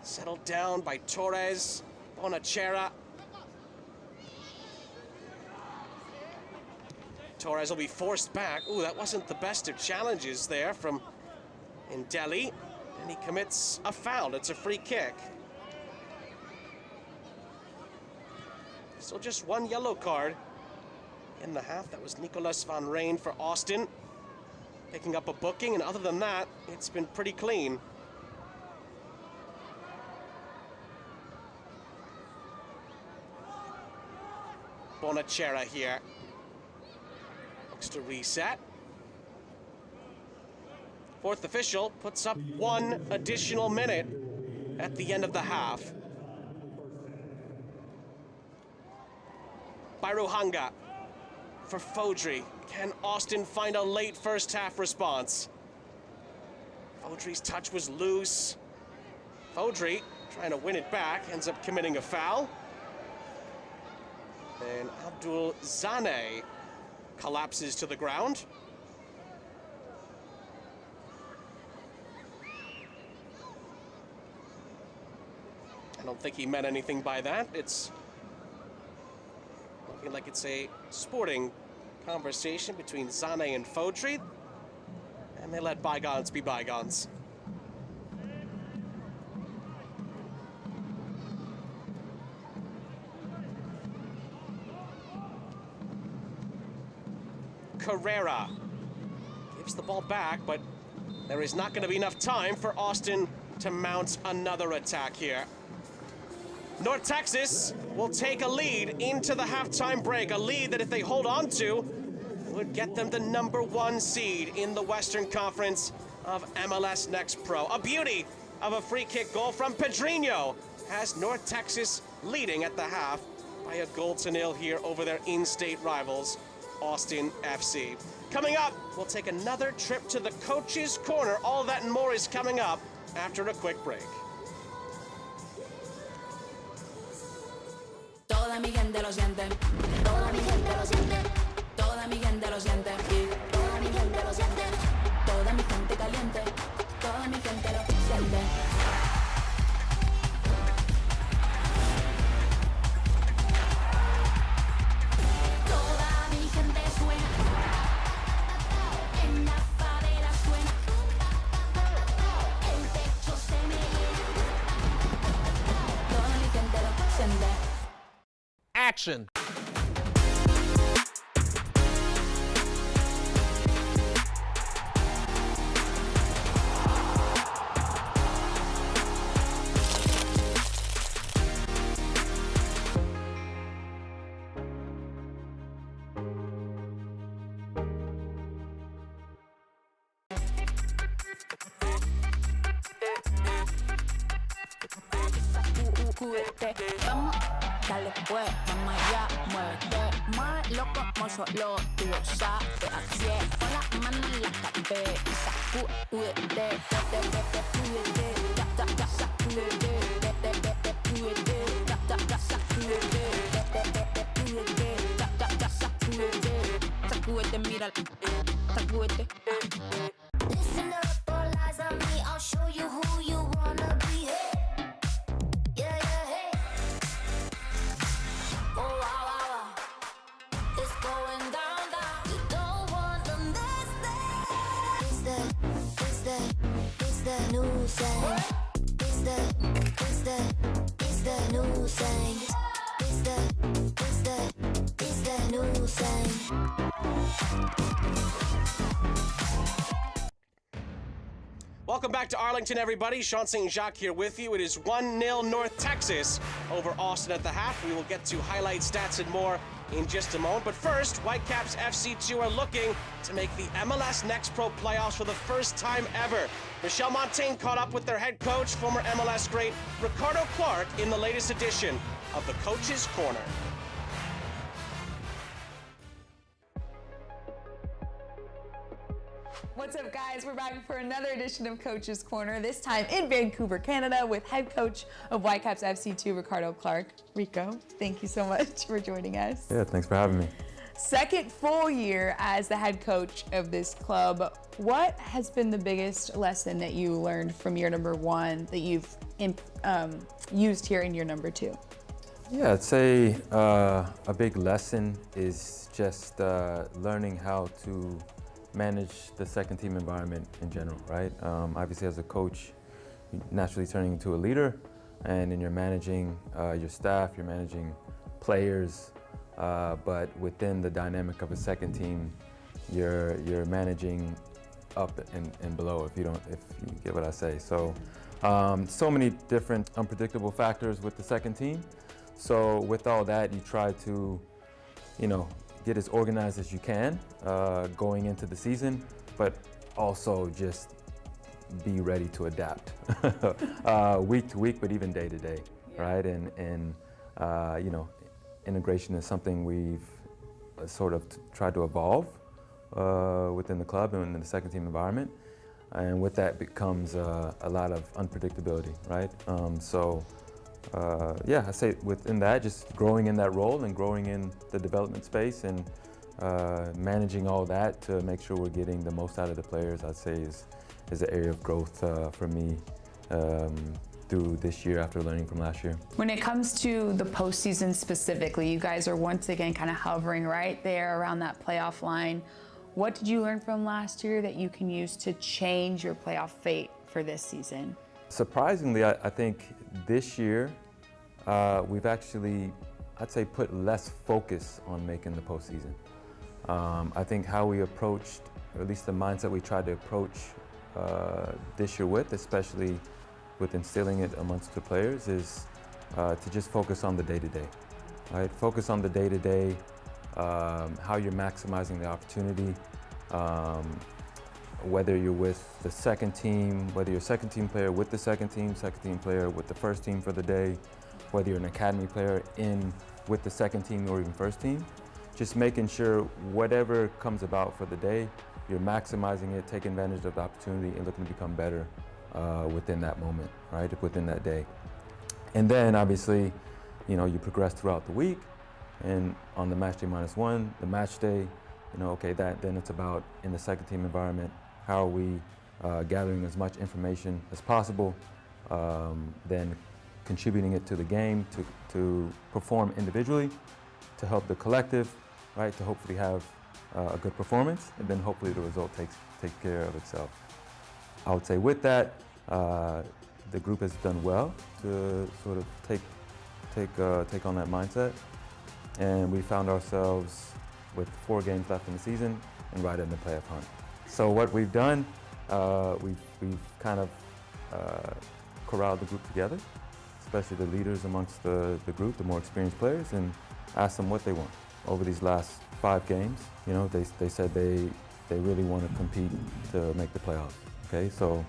Settled down by Torres. Bonachera. Torres will be forced back. Ooh, that wasn't the best of challenges there from Indeli. And he commits a foul. It's a free kick. So just one yellow card in the half. That was Nicolas van Rijn for Austin, picking up a booking. And other than that, it's been pretty clean. Bonachera here. Looks to reset. Fourth official puts up one additional minute at the end of the half. Baruhanga for Fodry. Can Austin find a late first half response? Fodry's touch was loose. Fodry trying to win it back, ends up committing a foul. And Abdul Zane collapses to the ground. I don't think he meant anything by that. It's looking like it's a sporting conversation between Zane and Fodry, and they let bygones be bygones. Carrera. Gives the ball back, but there is not going to be enough time for Austin to mount another attack here. North Texas will take a lead into the halftime break, a lead that if they hold on to, would get them the #1 seed in the Western Conference of MLS Next Pro. A beauty of a free kick goal from Padrinho has North Texas leading at the half by a 0-0 here over their in-state rivals, Austin FC. Coming up, we'll take another trip to the Coach's Corner. All that and more is coming up after a quick break. Toda mi gente lo siente, toda mi gente lo siente, toda mi gente lo siente, y toda mi gente lo siente, toda mi gente caliente, toda mi gente lo siente. Toda mi gente suena, en la favela suena, el techo se me llena, toda mi gente lo siente. Action. Vamos, dale pues, vamos allá, muévete más loco como solo tú lo sabes. Así es, pon la mano en la cabeza, sacúdete, sacúdete, sacúdete, mira, sacúdete. Listen up, all eyes on me, I'll show you who you wanna be. New sound. It's the new sound. It's the new sound. Welcome back to Arlington, everybody. Sean St. Jacques here with you. It is 1-0 North Texas over Austin at the half. We will get to highlight stats and more in just a moment. But first, Whitecaps FC2 are looking to make the MLS Next Pro playoffs for the first time ever. Michel Montaigne caught up with their head coach, former MLS great Ricardo Clark, in the latest edition of the Coach's Corner. What's up, guys? We're back for another edition of Coach's Corner, this time in Vancouver, Canada, with head coach of Whitecaps FC2, Ricardo Clark. Rico, thank you so much for joining us. Yeah, thanks for having me. Second full year as the head coach of this club. What has been the biggest lesson that you learned from year #1 that you've used here in year #2? Yeah, I'd say a big lesson is just learning how to manage the second team environment in general, right? Obviously as a coach, you're naturally turning into a leader, and then you're managing your staff, you're managing players, but within the dynamic of a second team, you're managing up and below, if you get what I say. So, so many different unpredictable factors with the second team. So with all that, you try to, get as organized as you can going into the season, but also just be ready to adapt week to week, but even day to day, right? And integration is something we've sort of tried to evolve within the club and in the second team environment. And with that becomes a lot of unpredictability, right? Yeah, I say within that, just growing in that role and growing in the development space and managing all that to make sure we're getting the most out of the players, I'd say is an area of growth for me through this year after learning from last year. When it comes to the postseason specifically, you guys are once again kind of hovering right there around that playoff line. What did you learn from last year that you can use to change your playoff fate for this season? Surprisingly, I think this year we've actually, I'd say, put less focus on making the postseason. I think how we approached, or at least the mindset we tried to approach this year with, especially with instilling it amongst the players, is to just focus on the day-to-day, right? Focus on the day-to-day, how you're maximizing the opportunity, whether you're with the second team, whether you're a second team player with the second team player with the first team for the day, whether you're an academy player in with the second team or even first team, just making sure whatever comes about for the day, you're maximizing it, taking advantage of the opportunity and looking to become better within that moment, right, within that day. And then obviously, you know, you progress throughout the week, and on the match day -1, the match day, you know, okay, then it's about in the second team environment, how are we gathering as much information as possible, then contributing it to the game, to perform individually, to help the collective, right, to hopefully have a good performance, and then hopefully the result takes care of itself. I would say with that, the group has done well to sort of take on that mindset, and we found ourselves with 4 games left in the season and right in the playoff hunt. So what we've done, we've kind of corralled the group together, especially the leaders amongst the group, the more experienced players, and asked them what they want. Over these last 5 games, you know, they said they really want to compete to make the playoffs. Okay, so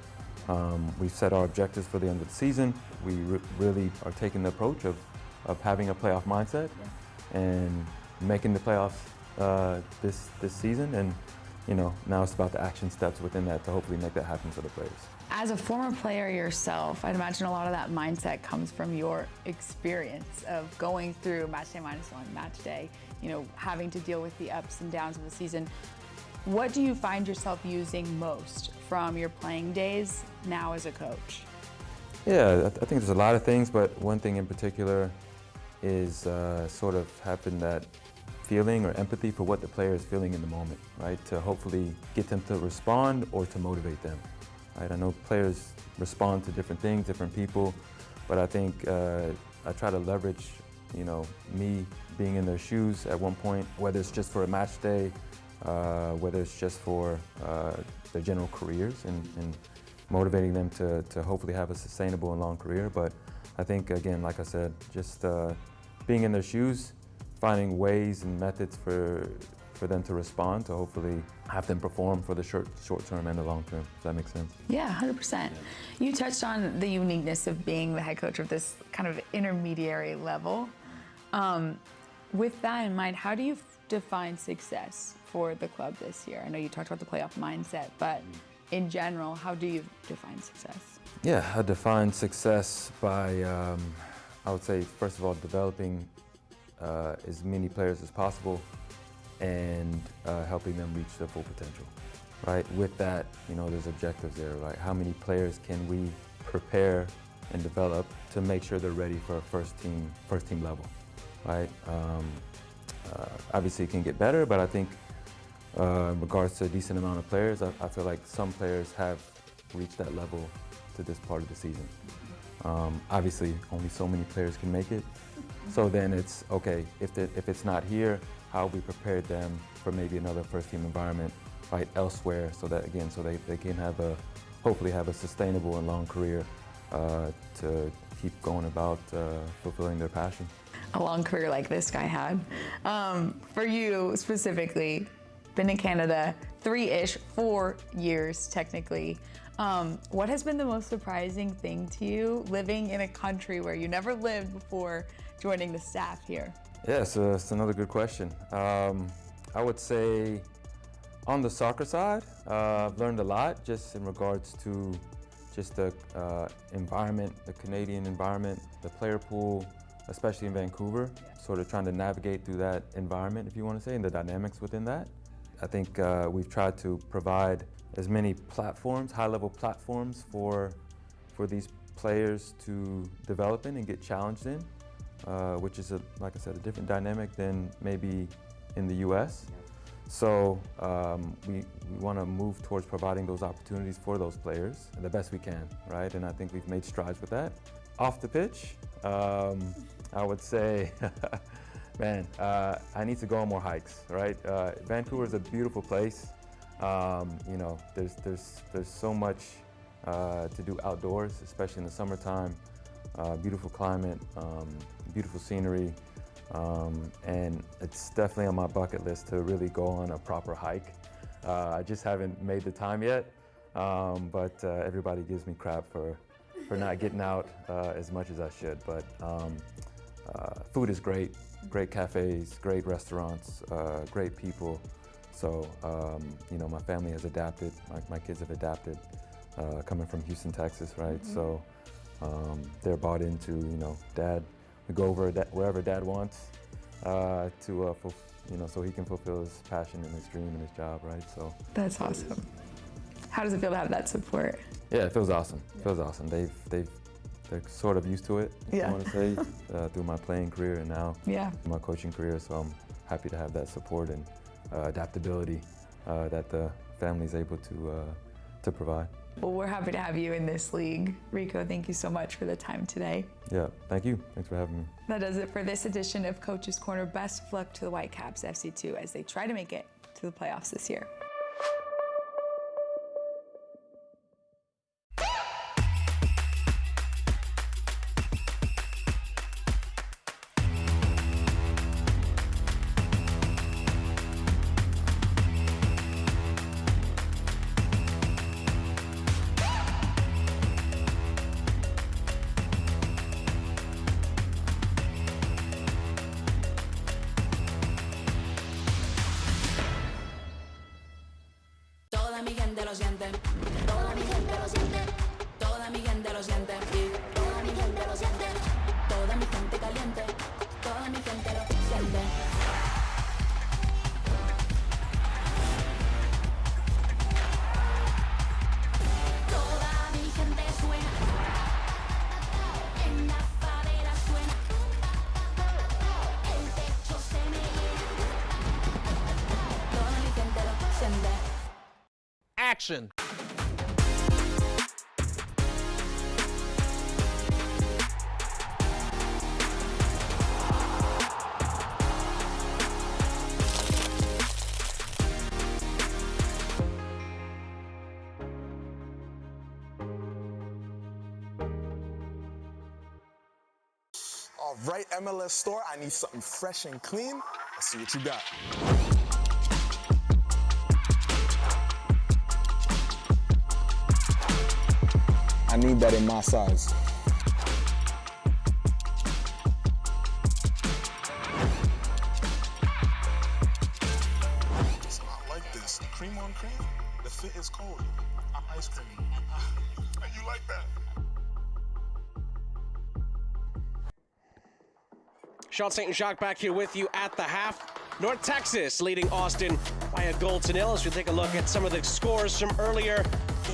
we set our objectives for the end of the season. We really are taking the approach of having a playoff mindset and making the playoffs this season, and you know, now it's about the action steps within that to hopefully make that happen for the players. As a former player yourself, I'd imagine a lot of that mindset comes from your experience of going through match day -1, match day, you know, having to deal with the ups and downs of the season. What do you find yourself using most from your playing days now as a coach? Yeah, I think there's a lot of things, but one thing in particular is sort of having that feeling or empathy for what the player is feeling in the moment, right? To hopefully get them to respond or to motivate them, right? I know players respond to different things, different people, but I think I try to leverage, you know, me being in their shoes at one point, whether it's just for a match day, whether it's just for their general careers and motivating them to hopefully have a sustainable and long career. But I think, again, like I said, just being in their shoes, finding ways and methods for them to respond, to hopefully have them perform for the short term and the long term, if that makes sense. Yeah, 100%. You touched on the uniqueness of being the head coach of this kind of intermediary level. With that in mind, how do you define success for the club this year? I know you talked about the playoff mindset, but in general, how do you define success? Yeah, I define success by, I would say, first of all, developing as many players as possible and helping them reach their full potential, right? With that, you know, there's objectives there, right? How many players can we prepare and develop to make sure they're ready for a first team level, right? Obviously it can get better, but I think in regards to a decent amount of players, I feel like some players have reached that level to this part of the season. Obviously, only so many players can make it. So then it's, okay, if it's not here, how we prepared them for maybe another first team environment, right, elsewhere, so that, again, so they can hopefully have a sustainable and long career to keep going about fulfilling their passion. A long career like this guy had. For you specifically, been in Canada 4 years technically. What has been the most surprising thing to you living in a country where you never lived before joining the staff here? Yeah, so it's another good question. I would say on the soccer side, I've learned a lot just in regards to just the environment, the Canadian environment, the player pool, especially in Vancouver, sort of trying to navigate through that environment, if you want to say, and the dynamics within that. I think we've tried to provide as many platforms, high-level platforms for these players to develop in and get challenged in, which is, like I said, a different dynamic than maybe in the US. So we want to move towards providing those opportunities for those players the best we can, right? And I think we've made strides with that. Off the pitch, I would say Man, I need to go on more hikes, right? Vancouver is a beautiful place. You know, there's so much to do outdoors, especially in the summertime. Beautiful climate, beautiful scenery, and it's definitely on my bucket list to really go on a proper hike. I just haven't made the time yet, but everybody gives me crap for not getting out as much as I should. But food is great. Great cafes, great restaurants, great people. So, you know, my family has adapted, my kids have adapted, coming from Houston, Texas, right? So they're bought into, you know, Dad, we go over wherever Dad wants you know, so he can fulfill his passion and his dream and his job, right? So That's awesome. How does it feel to have that support? yeah, it feels awesome. It feels awesome. They're sort of used to it, Yeah. I want to say, through my playing career and now Yeah. my coaching career. So I'm happy to have that support and adaptability that the family's able to provide. Well, we're happy to have you in this league. Rico, thank you so much for the time today. Yeah, thank you. Thanks for having me. That does it for this edition of Coach's Corner. Best of luck to the Whitecaps FC2 as they try to make it to the playoffs this year. Toda mi gente lo siente, toda mi gente lo siente, toda mi gente lo siente, y toda mi gente lo siente, toda mi gente caliente, toda mi gente lo siente. Toda mi gente suena, en la favela suena, el techo se me llena, toda mi gente lo siente. Action. All right, MLS store, I need something fresh and clean. Let's see what you got. I need that in my size. It's not like this. Cream on cream. The fit is cold. Ice cream. You like that? Sean St. Jacques back here with you at the half. North Texas leading Austin by a goal to nil. As we take a look at some of the scores from earlier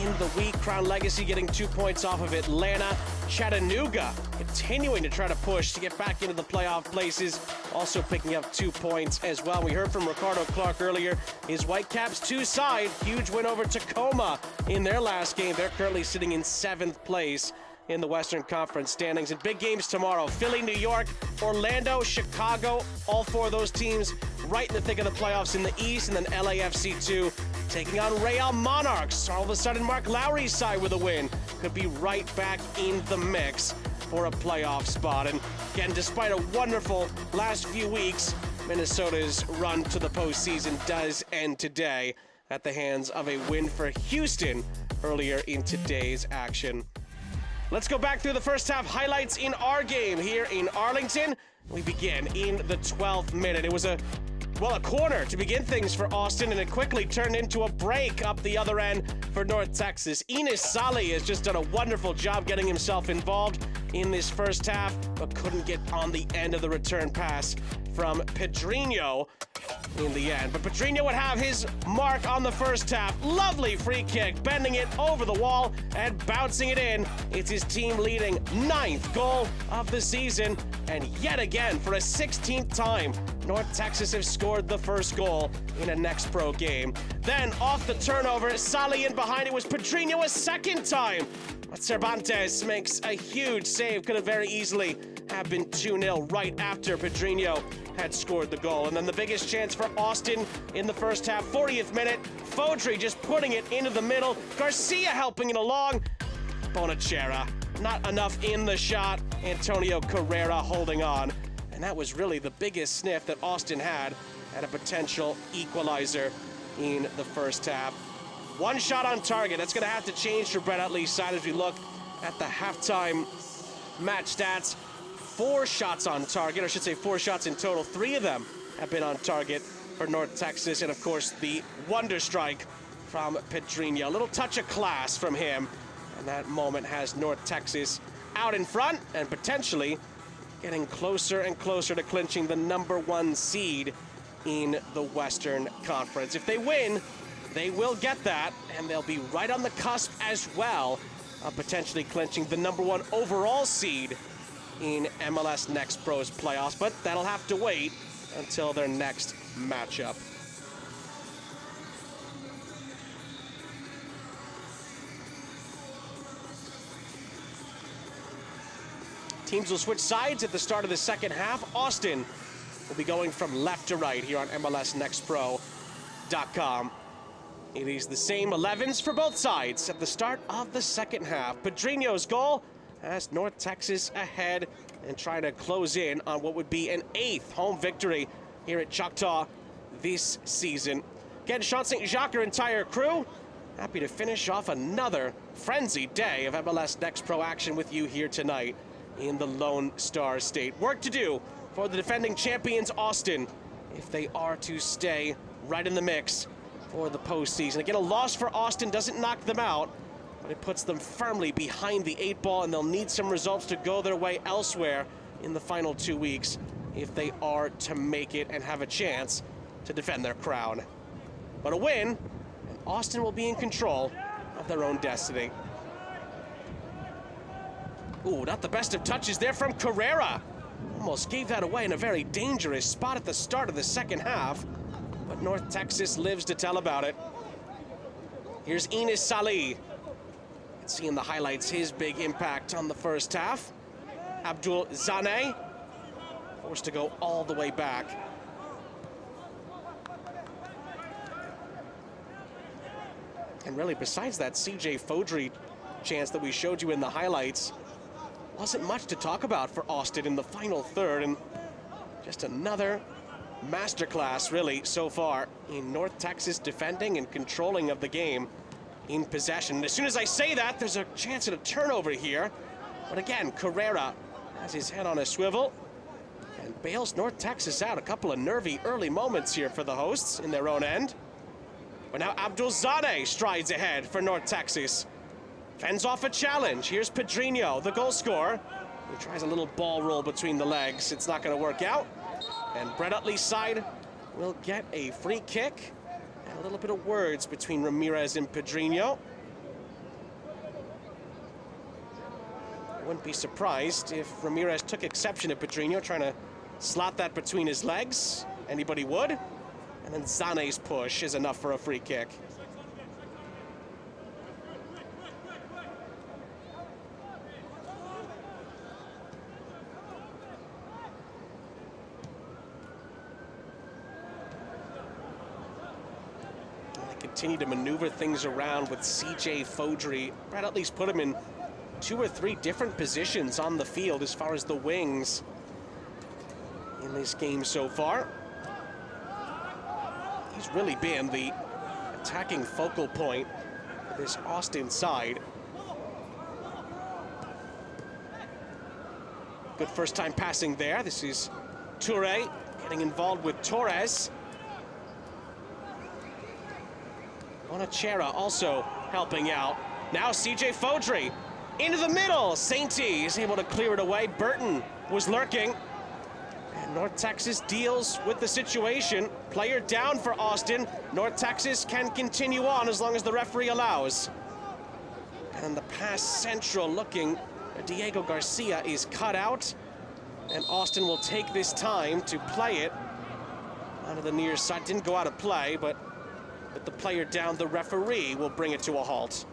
in the week. Crown Legacy getting 2 points off of Atlanta. Chattanooga continuing to try to push to get back into the playoff places. Also picking up 2 points as well. We heard from Ricardo Clark earlier. His Whitecaps 2 side. Huge win over Tacoma in their last game. They're currently sitting in 7th place in the Western Conference standings. And big games tomorrow. Philly, New York, Orlando, Chicago. All 4 of those teams right in the thick of the playoffs in the East. And then LAFC2 taking on Real Monarchs. All of a sudden, Mark Lowry's side with a win could be right back in the mix for a playoff spot. And again, despite a wonderful last few weeks, Minnesota's run to the postseason does end today at the hands of a win for Houston earlier in today's action. Let's go back through the first half highlights in our game here in Arlington. We begin in the 12th minute. It was a corner to begin things for Austin, and it quickly turned into a break up the other end for North Texas. Enes Sali has just done a wonderful job getting himself involved in this first half, but couldn't get on the end of the return pass from Padrinho in the end. But Padrinho would have his mark on the first half. Lovely free kick, bending it over the wall and bouncing it in. It's his team leading 9th goal of the season. And yet again, for a 16th time, North Texas have scored the first goal in a Next Pro game. Then off the turnover, Sali in behind, it was Padrinho a second time. But Cervantes makes a huge save, could have very easily have been 2-0 right after Padrinho had scored the goal. And then the biggest chance for Austin in the first half, 40th minute. Fodry just putting it into the middle. Garcia helping it along. Bonachera, not enough in the shot. Antonio Carrera holding on. And that was really the biggest sniff that Austin had at a potential equalizer in the first half. One shot on target. That's going to have to change for Brett Utley's side as we look at the halftime match stats. 4 shots on target, or I should say 4 shots in total. 3 of them have been on target for North Texas. And of course, the wonder strike from Padrinho. A little touch of class from him. And that moment has North Texas out in front and potentially getting closer and closer to clinching the #1 seed in the Western Conference. If they win, they will get that, and they'll be right on the cusp as well of potentially clinching the #1 overall seed in MLS Next Pro's playoffs, but that'll have to wait until their next matchup. Teams will switch sides at the start of the second half. Austin will be going from left to right here on MLSNextPro.com. It is the same 11s for both sides at the start of the second half. Padrinho's goal has North Texas ahead and trying to close in on what would be an 8th home victory here at Choctaw this season. Again, Sean St. Jacques, your entire crew, happy to finish off another frenzied day of MLS Next Pro action with you here tonight in the Lone Star State. Work to do for the defending champions, Austin, if they are to stay right in the mix for the postseason. Again, a loss for Austin doesn't knock them out, but it puts them firmly behind the 8 ball, and they'll need some results to go their way elsewhere in the final 2 weeks if they are to make it and have a chance to defend their crown. But a win, and Austin will be in control of their own destiny. Ooh, not the best of touches there from Carrera. Almost gave that away in a very dangerous spot at the start of the second half, but North Texas lives to tell about it. Here's Enes Salih. You can see in the highlights his big impact on the first half. Abdul Zane, forced to go all the way back. And really, besides that CJ Fodry chance that we showed you in the highlights, wasn't much to talk about for Austin in the final third, and just another masterclass, really, so far in North Texas defending and controlling of the game in possession. And as soon as I say that, there's a chance at a turnover here. But again, Carrera has his head on a swivel and bails North Texas out. A couple of nervy early moments here for the hosts in their own end. But now Abdul Zane strides ahead for North Texas. Fends off a challenge. Here's Padrinho, the goal scorer. He tries a little ball roll between the legs. It's not going to work out. And Brett Utley's side will get a free kick. And a little bit of words between Ramirez and Padrinho. I wouldn't be surprised if Ramirez took exception to Padrinho trying to slot that between his legs. Anybody would. And then Zane's push is enough for a free kick. Continue to maneuver things around with CJ Fodry. Brett Utley's put him in 2 or 3 different positions on the field as far as the wings in this game so far. He's really been the attacking focal point of this Austin side. Good first time passing there. This is Toure getting involved with Torres. Bonachera also helping out. Now CJ Fodry into the middle. Sainty is able to clear it away. Burton was lurking. And North Texas deals with the situation. Player down for Austin. North Texas can continue on as long as the referee allows. And the pass central looking. Diego Garcia is cut out. And Austin will take this time to play it onto the near side. Didn't go out of play, but with the player down, the referee will bring it to a halt.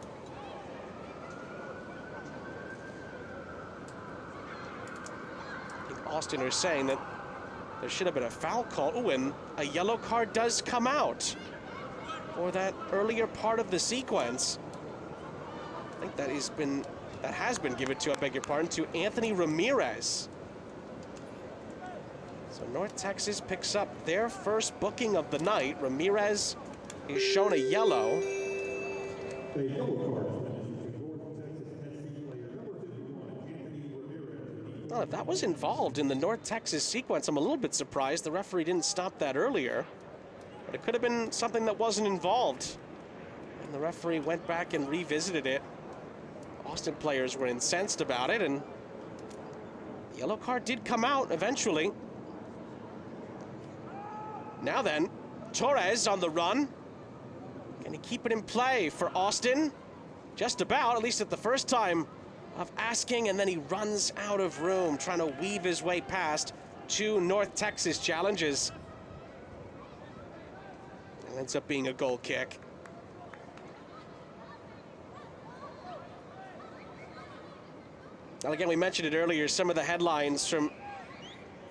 Austin are saying that there should have been a foul call. Oh, and a yellow card does come out for that earlier part of the sequence. I think that has been given to, I beg your pardon, to Anthony Ramirez. So North Texas picks up their first booking of the night. Ramirez is shown a yellow. Well, if that was involved in the North Texas sequence, I'm a little bit surprised the referee didn't stop that earlier. But it could have been something that wasn't involved. And the referee went back and revisited it. Austin players were incensed about it, and the yellow card did come out eventually. Now then, Torres on the run. Can he keep it in play for Austin? Just about, at least at the first time of asking, and then he runs out of room, trying to weave his way past two North Texas challenges. It ends up being a goal kick. Now again, we mentioned it earlier, some of the headlines from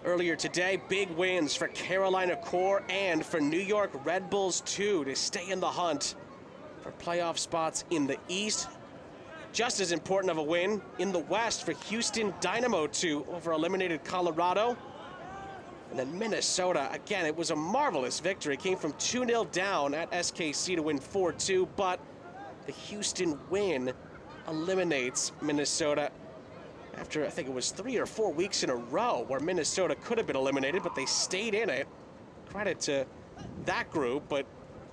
earlier today. Big wins for Carolina Core and for New York Red Bulls too, to stay in the hunt for playoff spots in the East. Just as important of a win in the West for Houston Dynamo 2 over eliminated Colorado. And then Minnesota, again, it was a marvelous victory. Came from 2-0 down at SKC to win 4-2, but the Houston win eliminates Minnesota after, I think it was 3 or 4 weeks in a row where Minnesota could have been eliminated, but they stayed in it. Credit to that group, but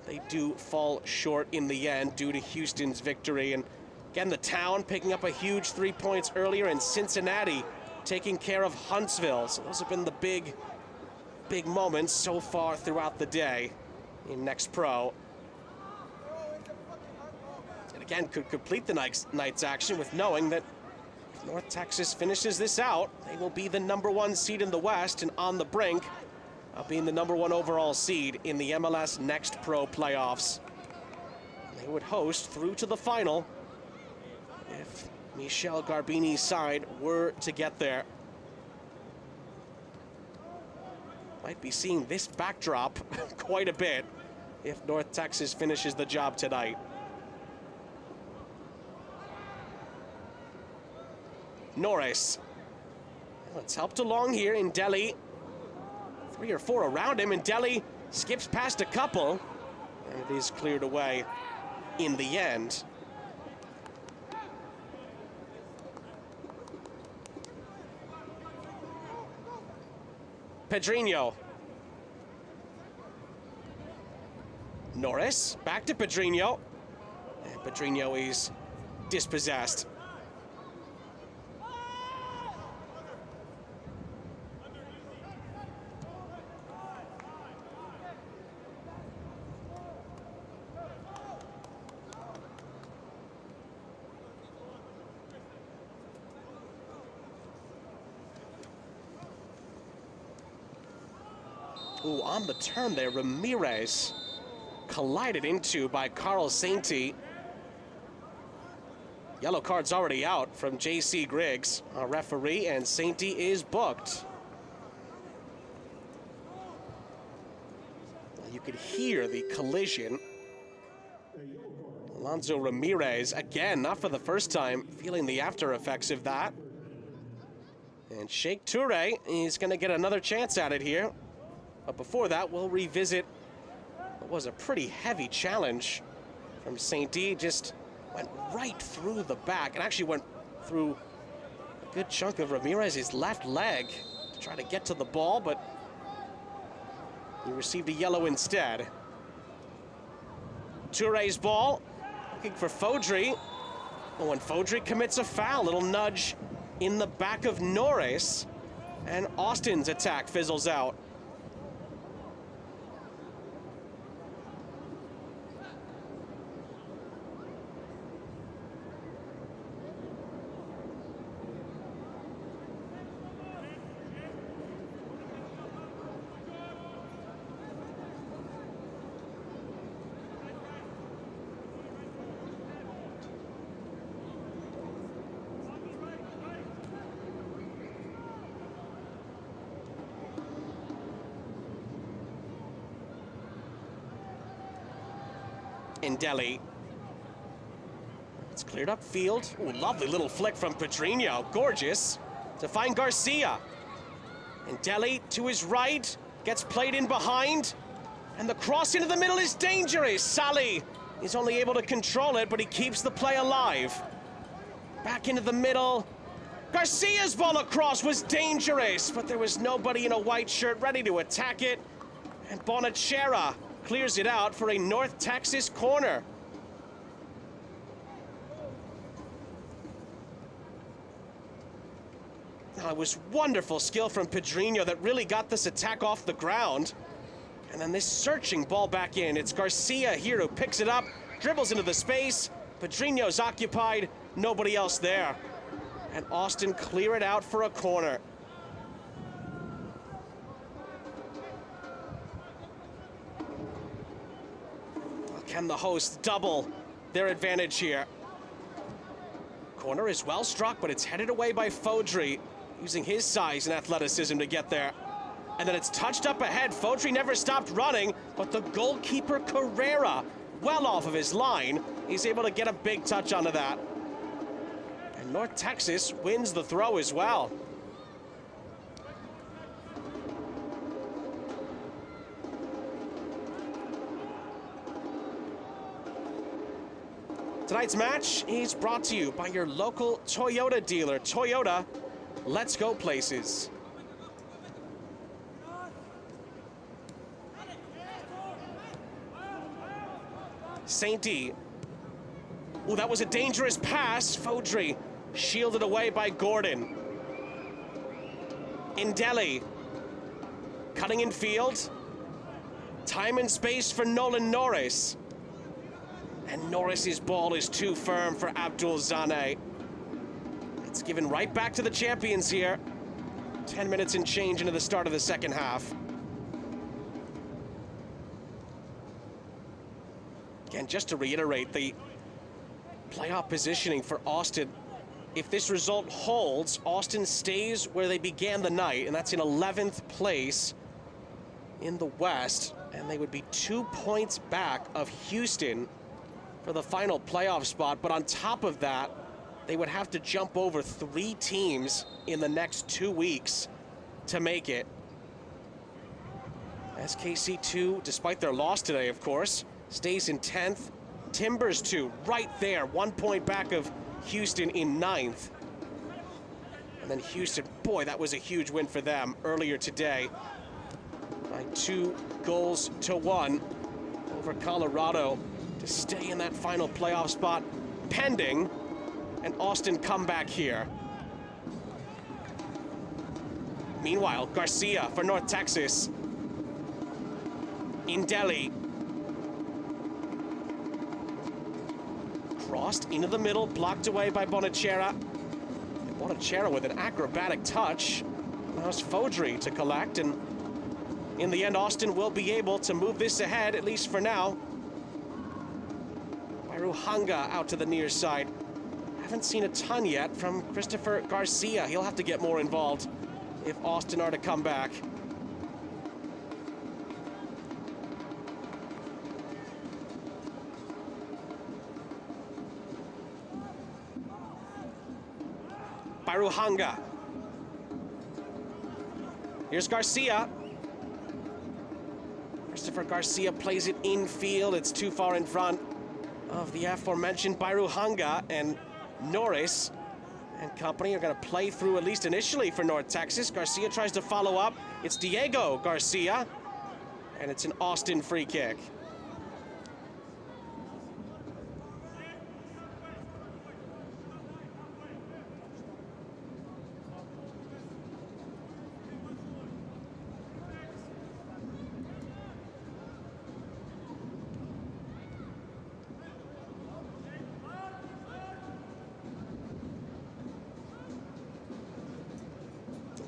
they do fall short in the end due to Houston's victory. And again, the Town picking up a huge 3 points earlier, and Cincinnati taking care of Huntsville. So those have been the big moments so far throughout the day in Next Pro. And again, could complete the night's action with knowing that if North Texas finishes this out, they will be the #1 seed in the West and on the brink of being the #1 overall seed in the MLS Next Pro playoffs. They would host through to the final if Michel Garbini's side were to get there. Might be seeing this backdrop quite a bit if North Texas finishes the job tonight. Norris. Well, it's helped along here in Delhi. 3 or 4 around him, and Delhi skips past a couple, and it is cleared away in the end. Padrinho. Norris, back to Padrinho. And Padrinho is dispossessed. Ooh, on the turn there, Ramirez collided into by Carl Sainty. Yellow card's already out from J.C. Griggs, our referee, and Sainty is booked. You could hear the collision. Alonso Ramirez, again, not for the first time, feeling the after effects of that. And Sheikh Toure is going to get another chance at it here. But before that, we'll revisit what was a pretty heavy challenge from Sainty. Just went right through the back and actually went through a good chunk of Ramirez's left leg to try to get to the ball, but he received a yellow instead. Toure's ball, looking for Fodry. Oh, and Fodry commits a foul. Little nudge in the back of Norris, and Austin's attack fizzles out. in Delhi. It's cleared up field. Ooh, lovely little flick from Padrinho. Gorgeous. To find Garcia. And Delhi to his right. Gets played in behind. And the cross into the middle is dangerous. Salih is only able to control it, but he keeps the play alive. Back into the middle. Garcia's ball across was dangerous, but there was nobody in a white shirt ready to attack it. And Bonachera clears it out for a North Texas corner. Now, it was wonderful skill from Padrinho that really got this attack off the ground. And then this searching ball back in. It's Garcia here who picks it up, dribbles into the space. Padrinho's occupied, nobody else there. And Austin clear it out for a corner. Can the hosts double their advantage here? Corner is well struck, but it's headed away by Fodry, using his size and athleticism to get there. And then it's touched up ahead. Fodry never stopped running, but the goalkeeper Carrera, well off of his line, he's able to get a big touch onto that. And North Texas wins the throw as well. Tonight's match is brought to you by your local Toyota dealer. Toyota, let's go places. St. D. Oh, that was a dangerous pass. Fodry shielded away by Gordon. In Delhi. Cutting in field. Time and space for Nolan Norris. And Norris's ball is too firm for Abdul Zane. It's given right back to the champions here. 10 minutes and change into the start of the second half. Again, just to reiterate, the playoff positioning for Austin, if this result holds, Austin stays where they began the night, and that's in 11th place in the West, and they would be 2 points back of Houston for the final playoff spot. But on top of that, they would have to jump over 3 teams in the next 2 weeks to make it. SKC2, despite their loss today, of course, stays in 10th. Timbers 2, right there, 1 point back of Houston in 9th. And then Houston, boy, that was a huge win for them earlier today by 2-1 over Colorado to stay in that final playoff spot, pending an Austin comeback here. Meanwhile, Garcia for North Texas. In Delhi. Crossed into the middle, blocked away by Bonachera. And Bonachera with an acrobatic touch allows Fodry to collect, and in the end, Austin will be able to move this ahead, at least for now. Ruhanga out to the near side. Haven't seen a ton yet from Christopher Garcia. He'll have to get more involved if Austin are to come back. By Ruhanga. Here's Garcia. Christopher Garcia plays it infield. It's too far in front of the aforementioned Ruhanga, and Norris and company are going to play through, at least initially, for North Texas. Garcia tries to follow up. It's Diego Garcia, and it's an Austin free kick.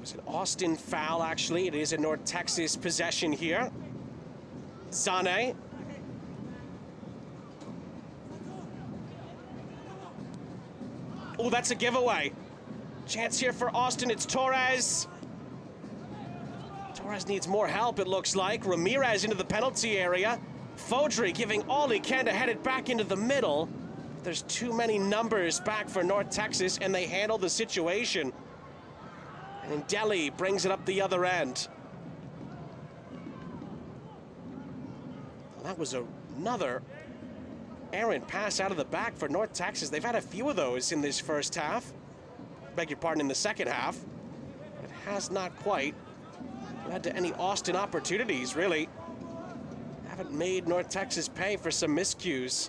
It's an Austin foul, actually. It is a North Texas possession here. Zane. Oh, that's a giveaway. Chance here for Austin. It's Torres. Torres needs more help, it looks like. Ramirez into the penalty area. Fodry giving all he can to head it back into the middle. There's too many numbers back for North Texas, and they handle the situation. And Ndeli brings it up the other end. Well, that was another errant pass out of the back for North Texas. They've had a few of those in this first half. Beg your pardon, in the second half. It has not quite led to any Austin opportunities, really. Haven't made North Texas pay for some miscues.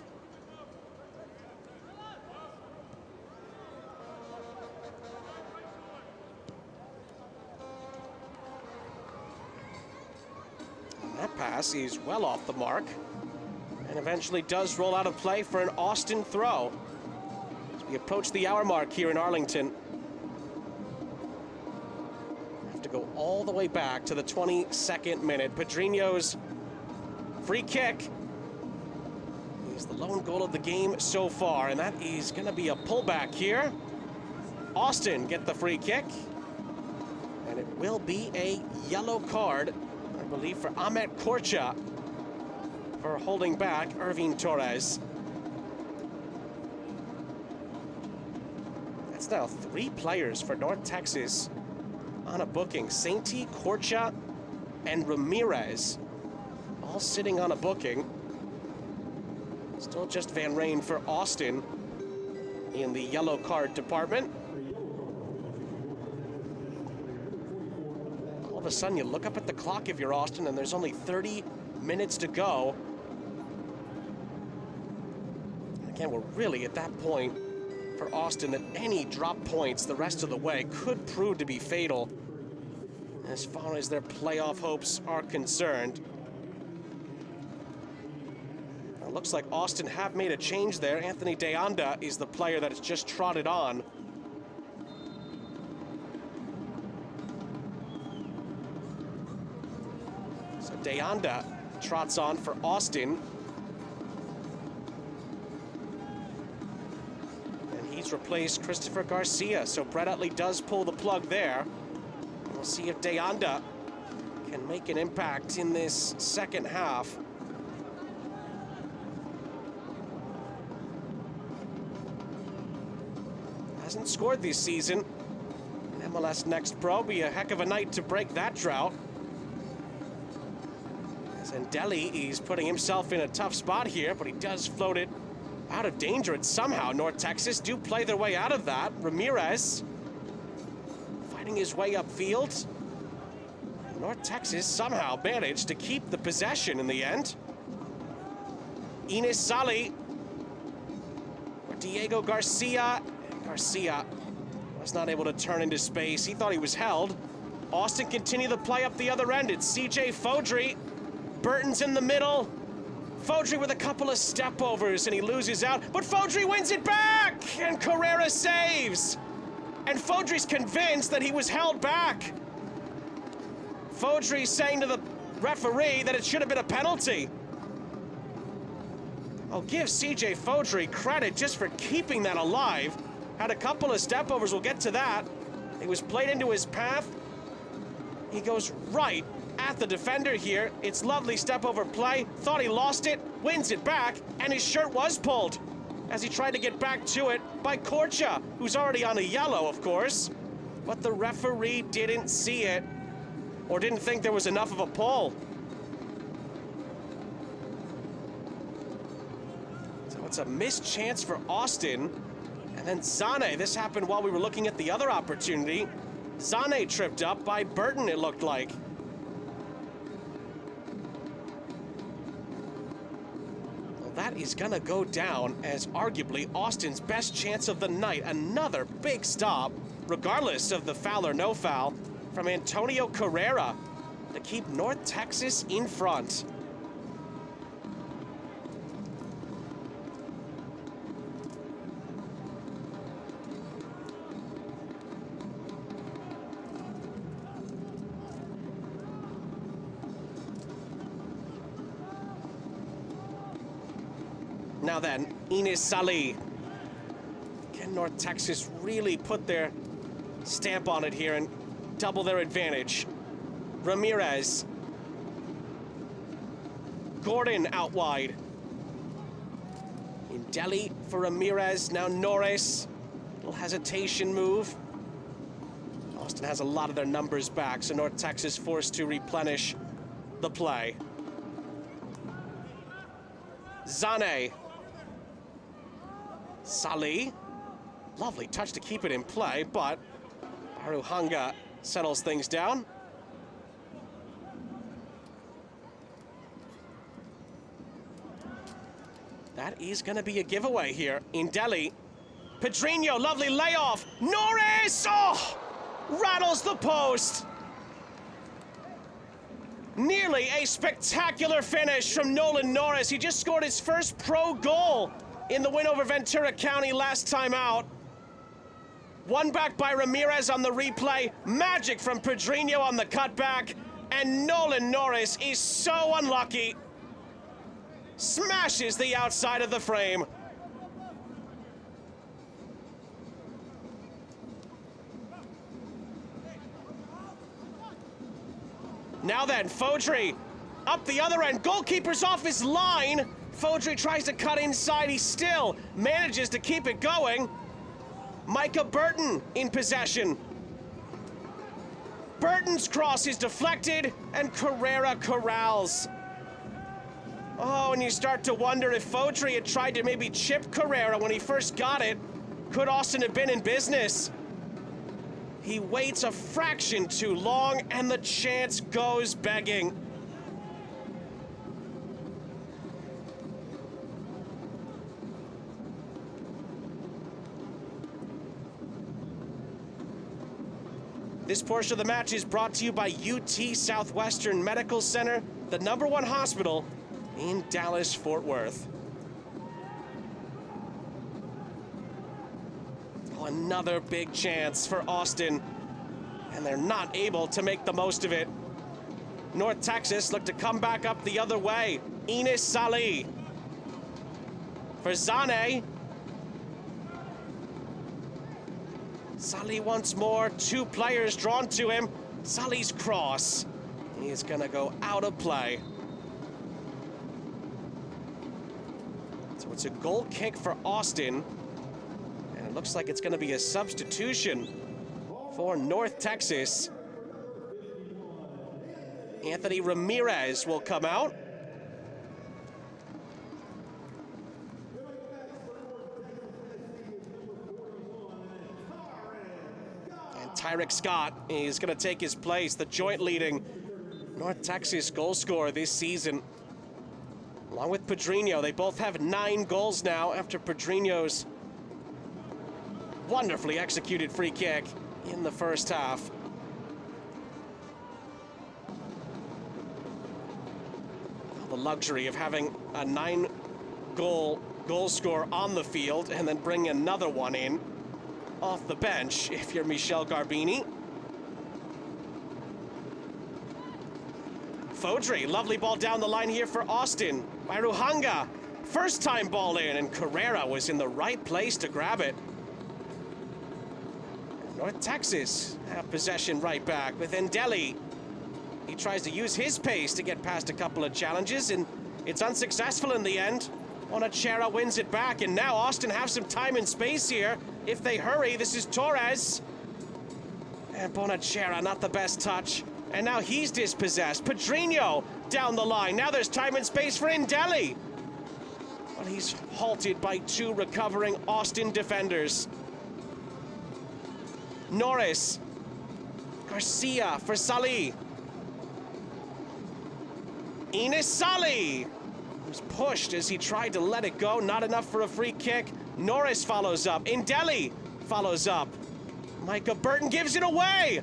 And that pass is well off the mark and eventually does roll out of play for an Austin throw. As we approach the hour mark here in Arlington. Have to go all the way back to the 22nd minute. Padrinho's free kick is the lone goal of the game so far, and that is going to be a pullback here. Austin get the free kick, and it will be a yellow card, I believe, for Ahmet Korcha for holding back Irving Torres. That's now 3 players for North Texas on a booking. Sainty, Korcha, and Ramirez all sitting on a booking. Still just Van Rijn for Austin in the yellow card department. All of a sudden you look up at the clock if you're Austin and there's only 30 minutes to go. Again, we're really at that point for Austin that any drop points the rest of the way could prove to be fatal as far as their playoff hopes are concerned. Looks like Austin have made a change there. Anthony De Anda is the player that has just trotted on. So De Anda trots on for Austin. And he's replaced Christopher Garcia. So Brett Utley does pull the plug there. We'll see if De Anda can make an impact in this second half. Hasn't scored this season. MLS Next Pro be a heck of a night to break that drought. As Ndeli is putting himself in a tough spot here, but he does float it out of danger. And somehow North Texas do play their way out of that. Ramirez fighting his way upfield. North Texas somehow managed to keep the possession in the end. Enes Sali for Diego Garcia. Garcia was not able to turn into space. He thought he was held. Austin continued the play up the other end. It's CJ Fodry. Burton's in the middle. Fodry with a couple of step overs and he loses out, but Fodry wins it back and Carrera saves. And Fodry's convinced that he was held back. Fodry saying to the referee that it should have been a penalty. I'll give CJ Fodry credit just for keeping that alive. Had a couple of step overs, we'll get to that. It was played into his path. He goes right at the defender here. It's lovely step over play. Thought he lost it, wins it back, and his shirt was pulled as he tried to get back to it by Korcha, who's already on a yellow, of course. But the referee didn't see it or didn't think there was enough of a pull. So it's a missed chance for Austin. And then Zane, this happened while we were looking at the other opportunity. Zane tripped up by Burton, it looked like. Well, that is gonna go down as arguably Austin's best chance of the night. Another big stop, regardless of the foul or no foul, from Antonio Carrera to keep North Texas in front. Now then, Enes Sali. Can North Texas really put their stamp on it here and double their advantage? Ramirez. Gordon out wide. In Delhi for Ramirez, now Norris. Little hesitation move. Austin has a lot of their numbers back, so North Texas forced to replenish the play. Zane. Salih. Lovely touch to keep it in play, but Baruhanga settles things down. That is going to be a giveaway here in Delhi. Padrinho, lovely layoff. Norris! Oh! Rattles the post. Nearly a spectacular finish from Nolan Norris. He just scored his first pro goal in the win over Ventura County last time out. One back by Ramirez on the replay. Magic from Padrinho on the cutback. And Nolan Norris is so unlucky. Smashes the outside of the frame. Now then, Fodry up the other end. Goalkeeper's off his line. Fodry tries to cut inside. He still manages to keep it going. Micah Burton in possession. Burton's cross is deflected, and Carrera corrals. Oh, and you start to wonder if Fodry had tried to maybe chip Carrera when he first got it. Could Austin have been in business? He waits a fraction too long, and the chance goes begging. This portion of the match is brought to you by UT Southwestern Medical Center, the #1 hospital in Dallas-Fort Worth. Oh, another big chance for Austin, and they're not able to make the most of it. North Texas look to come back up the other way. Enes Salih for Zane. Salih once more, two players drawn to him. Salih's cross. He's gonna go out of play. So it's a goal kick for Austin. And it looks like it's gonna be a substitution for North Texas. Anthony Ramirez will come out. Tyreek Scott is going to take his place, the joint leading North Texas goal scorer this season. Along with Padrinho, they both have 9 goals now after Padrinho's wonderfully executed free kick in the first half. The luxury of having a 9-goal goal scorer on the field and then bring another one in off the bench if you're Michel Garbini. Fodry, lovely ball down the line here for Austin. By Ruhanga, first time ball in, and Carrera was in the right place to grab it. North Texas have possession right back with Ndeli. He tries to use his pace to get past a couple of challenges, and it's unsuccessful in the end. Bonachera wins it back, and now Austin have some time and space here. If they hurry, this is Torres. And Bonachera, not the best touch. And now he's dispossessed. Padrinho down the line. Now there's time and space for Ndeli. But he's halted by 2 recovering Austin defenders. Norris. Garcia for Salih. Enes Salih was pushed as he tried to let it go. Not enough for a free kick. Norris follows up. Ndeli follows up. Micah Burton gives it away.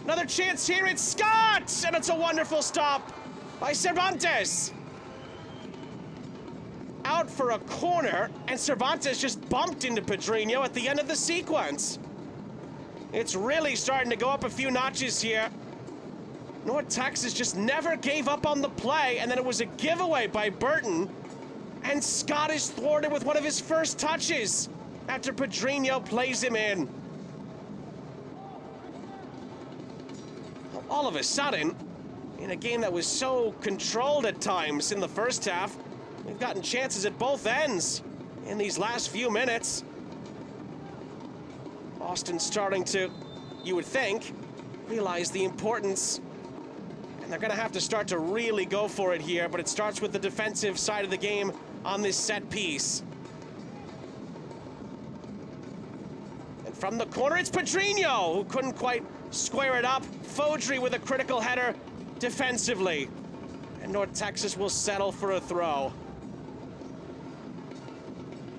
Another chance here. It's Scott! And it's a wonderful stop by Cervantes. Out for a corner, and Cervantes just bumped into Padrinho at the end of the sequence. It's really starting to go up a few notches here. North Texas just never gave up on the play, and then it was a giveaway by Burton. And Scott is thwarted with one of his first touches after Padrinho plays him in. All of a sudden, in a game that was so controlled at times in the first half. We've gotten chances at both ends in these last few minutes. Austin starting to, you would think, realize the importance. And they're going to have to start to really go for it here, but it starts with the defensive side of the game on this set piece. And from the corner, it's Padrinho, who couldn't quite square it up. Fodry with a critical header defensively. And North Texas will settle for a throw.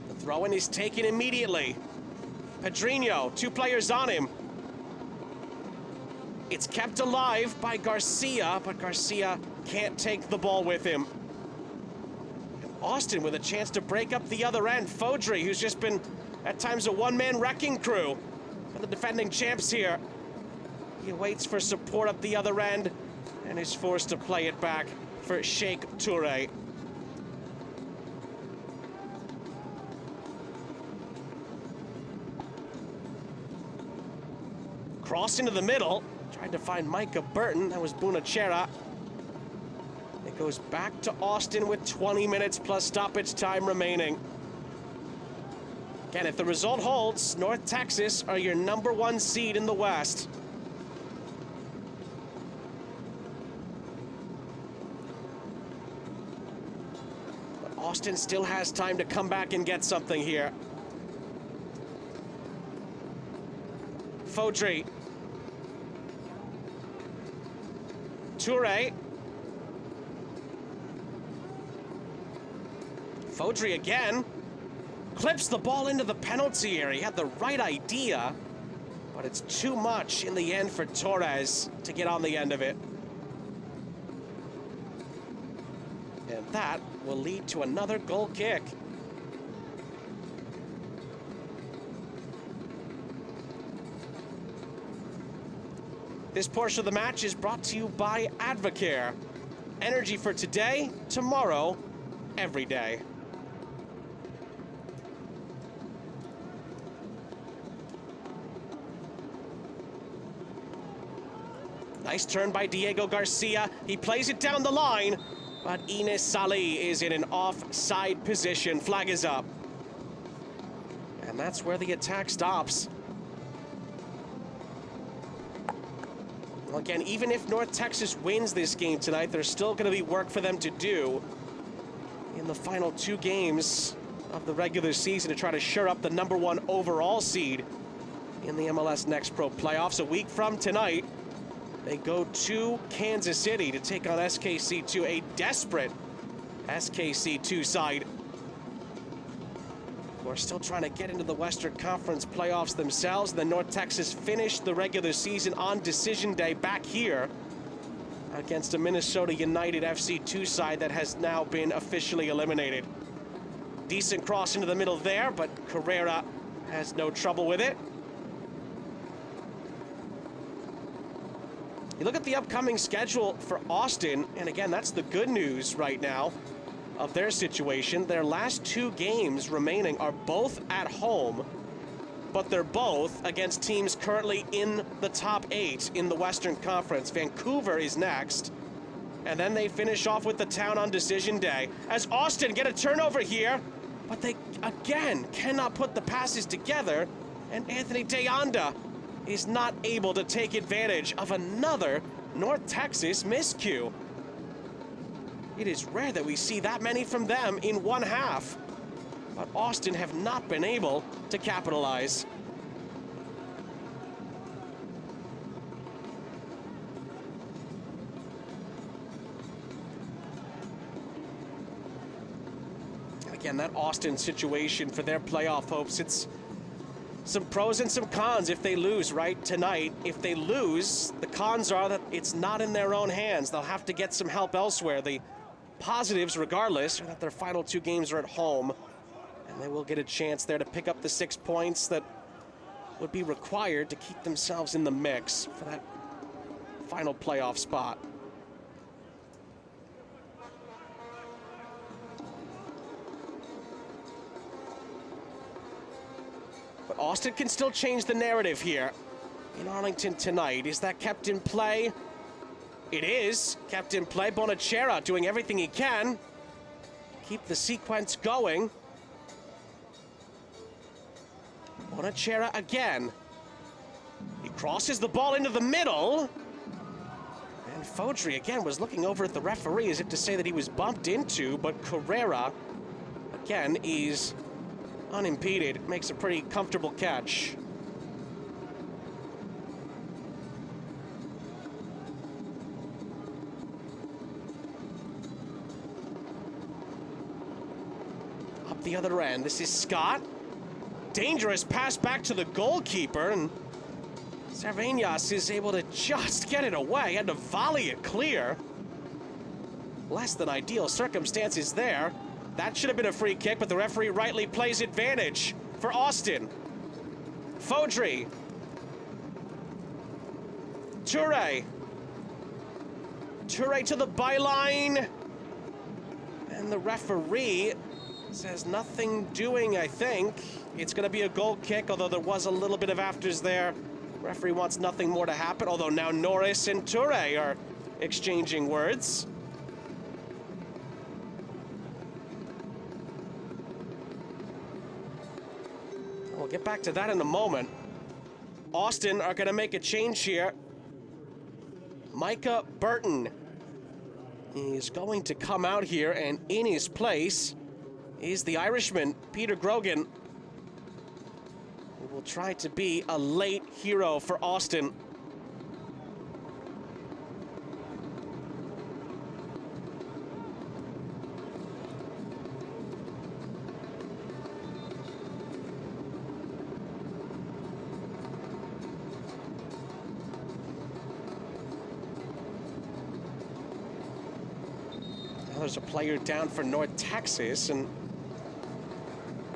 The throw-in is taken immediately. Padrinho, 2 players on him. It's kept alive by Garcia, but Garcia can't take the ball with him. And Austin with a chance to break up the other end. Fodry, who's just been, at times, a one-man wrecking crew for the defending champs here. He waits for support up the other end and is forced to play it back for Sheikh Toure. Cross into the middle. Tried to find Micah Burton. That was Bunachera. It goes back to Austin with 20 minutes plus stoppage time remaining. Again, if the result holds, North Texas are your #1 seed in the West. But Austin still has time to come back and get something here. Fodry. Toure. Fodry again. Clips the ball into the penalty area. He had the right idea, but it's too much in the end for Torres to get on the end of it. And that will lead to another goal kick. This portion of the match is brought to you by Advocare. Energy for today, tomorrow, every day. Nice turn by Diego Garcia. He plays it down the line, but Ines Salih is in an offside position. Flag is up. And that's where the attack stops. Well, again, even if North Texas wins this game tonight, there's still going to be work for them to do in the final 2 games of the regular season to try to shore up the #1 overall seed in the MLS Next Pro playoffs. A week from tonight, they go to Kansas City to take on SKC2, a desperate SKC2 side. We're still trying to get into the Western Conference playoffs themselves. Then North Texas finished the regular season on decision day back here against a Minnesota United FC2 side that has now been officially eliminated. Decent cross into the middle there, but Carrera has no trouble with it. You look at the upcoming schedule for Austin, and again, that's the good news right now of their situation. Their last 2 games remaining are both at home, but they're both against teams currently in the top 8 in the Western Conference. Vancouver is next, and then they finish off with the Town on decision day. As Austin get a turnover here, but they, again, cannot put the passes together, and Anthony Deanda is not able to take advantage of another North Texas miscue. It is rare that we see that many from them in one half, but Austin have not been able to capitalize. Again, that Austin situation for their playoff hopes, it's some pros and some cons if they lose, right, tonight. If they lose, the cons are that it's not in their own hands. They'll have to get some help elsewhere. The positives, regardless, are that their final 2 games are at home, and they will get a chance there to pick up the 6 points that would be required to keep themselves in the mix for that final playoff spot. But Austin can still change the narrative here in Arlington tonight. Is that kept in play? It is. Kept in play. Bonachera doing everything he can. Keep the sequence going. Bonachera again. He crosses the ball into the middle. And Fodry again was looking over at the referee as if to say that he was bumped into, but Carrera again is unimpeded. Makes a pretty comfortable catch. Up the other end, this is Scott. Dangerous pass back to the goalkeeper, and Cerveñas is able to just get it away. Had to volley it clear. Less than ideal circumstances there. That should have been a free kick, but the referee rightly plays advantage for Austin. Fodry. Toure. Toure to the byline. And the referee says nothing doing, I think. It's going to be a goal kick, although there was a little bit of afters there. Referee wants nothing more to happen, although now Norris and Toure are exchanging words. We'll get back to that in a moment. Austin are going to make a change here. Micah Burton is going to come out here, and in his place is the Irishman, Peter Grogan, who will try to be a late hero for Austin. Now there's a player down for North Texas, and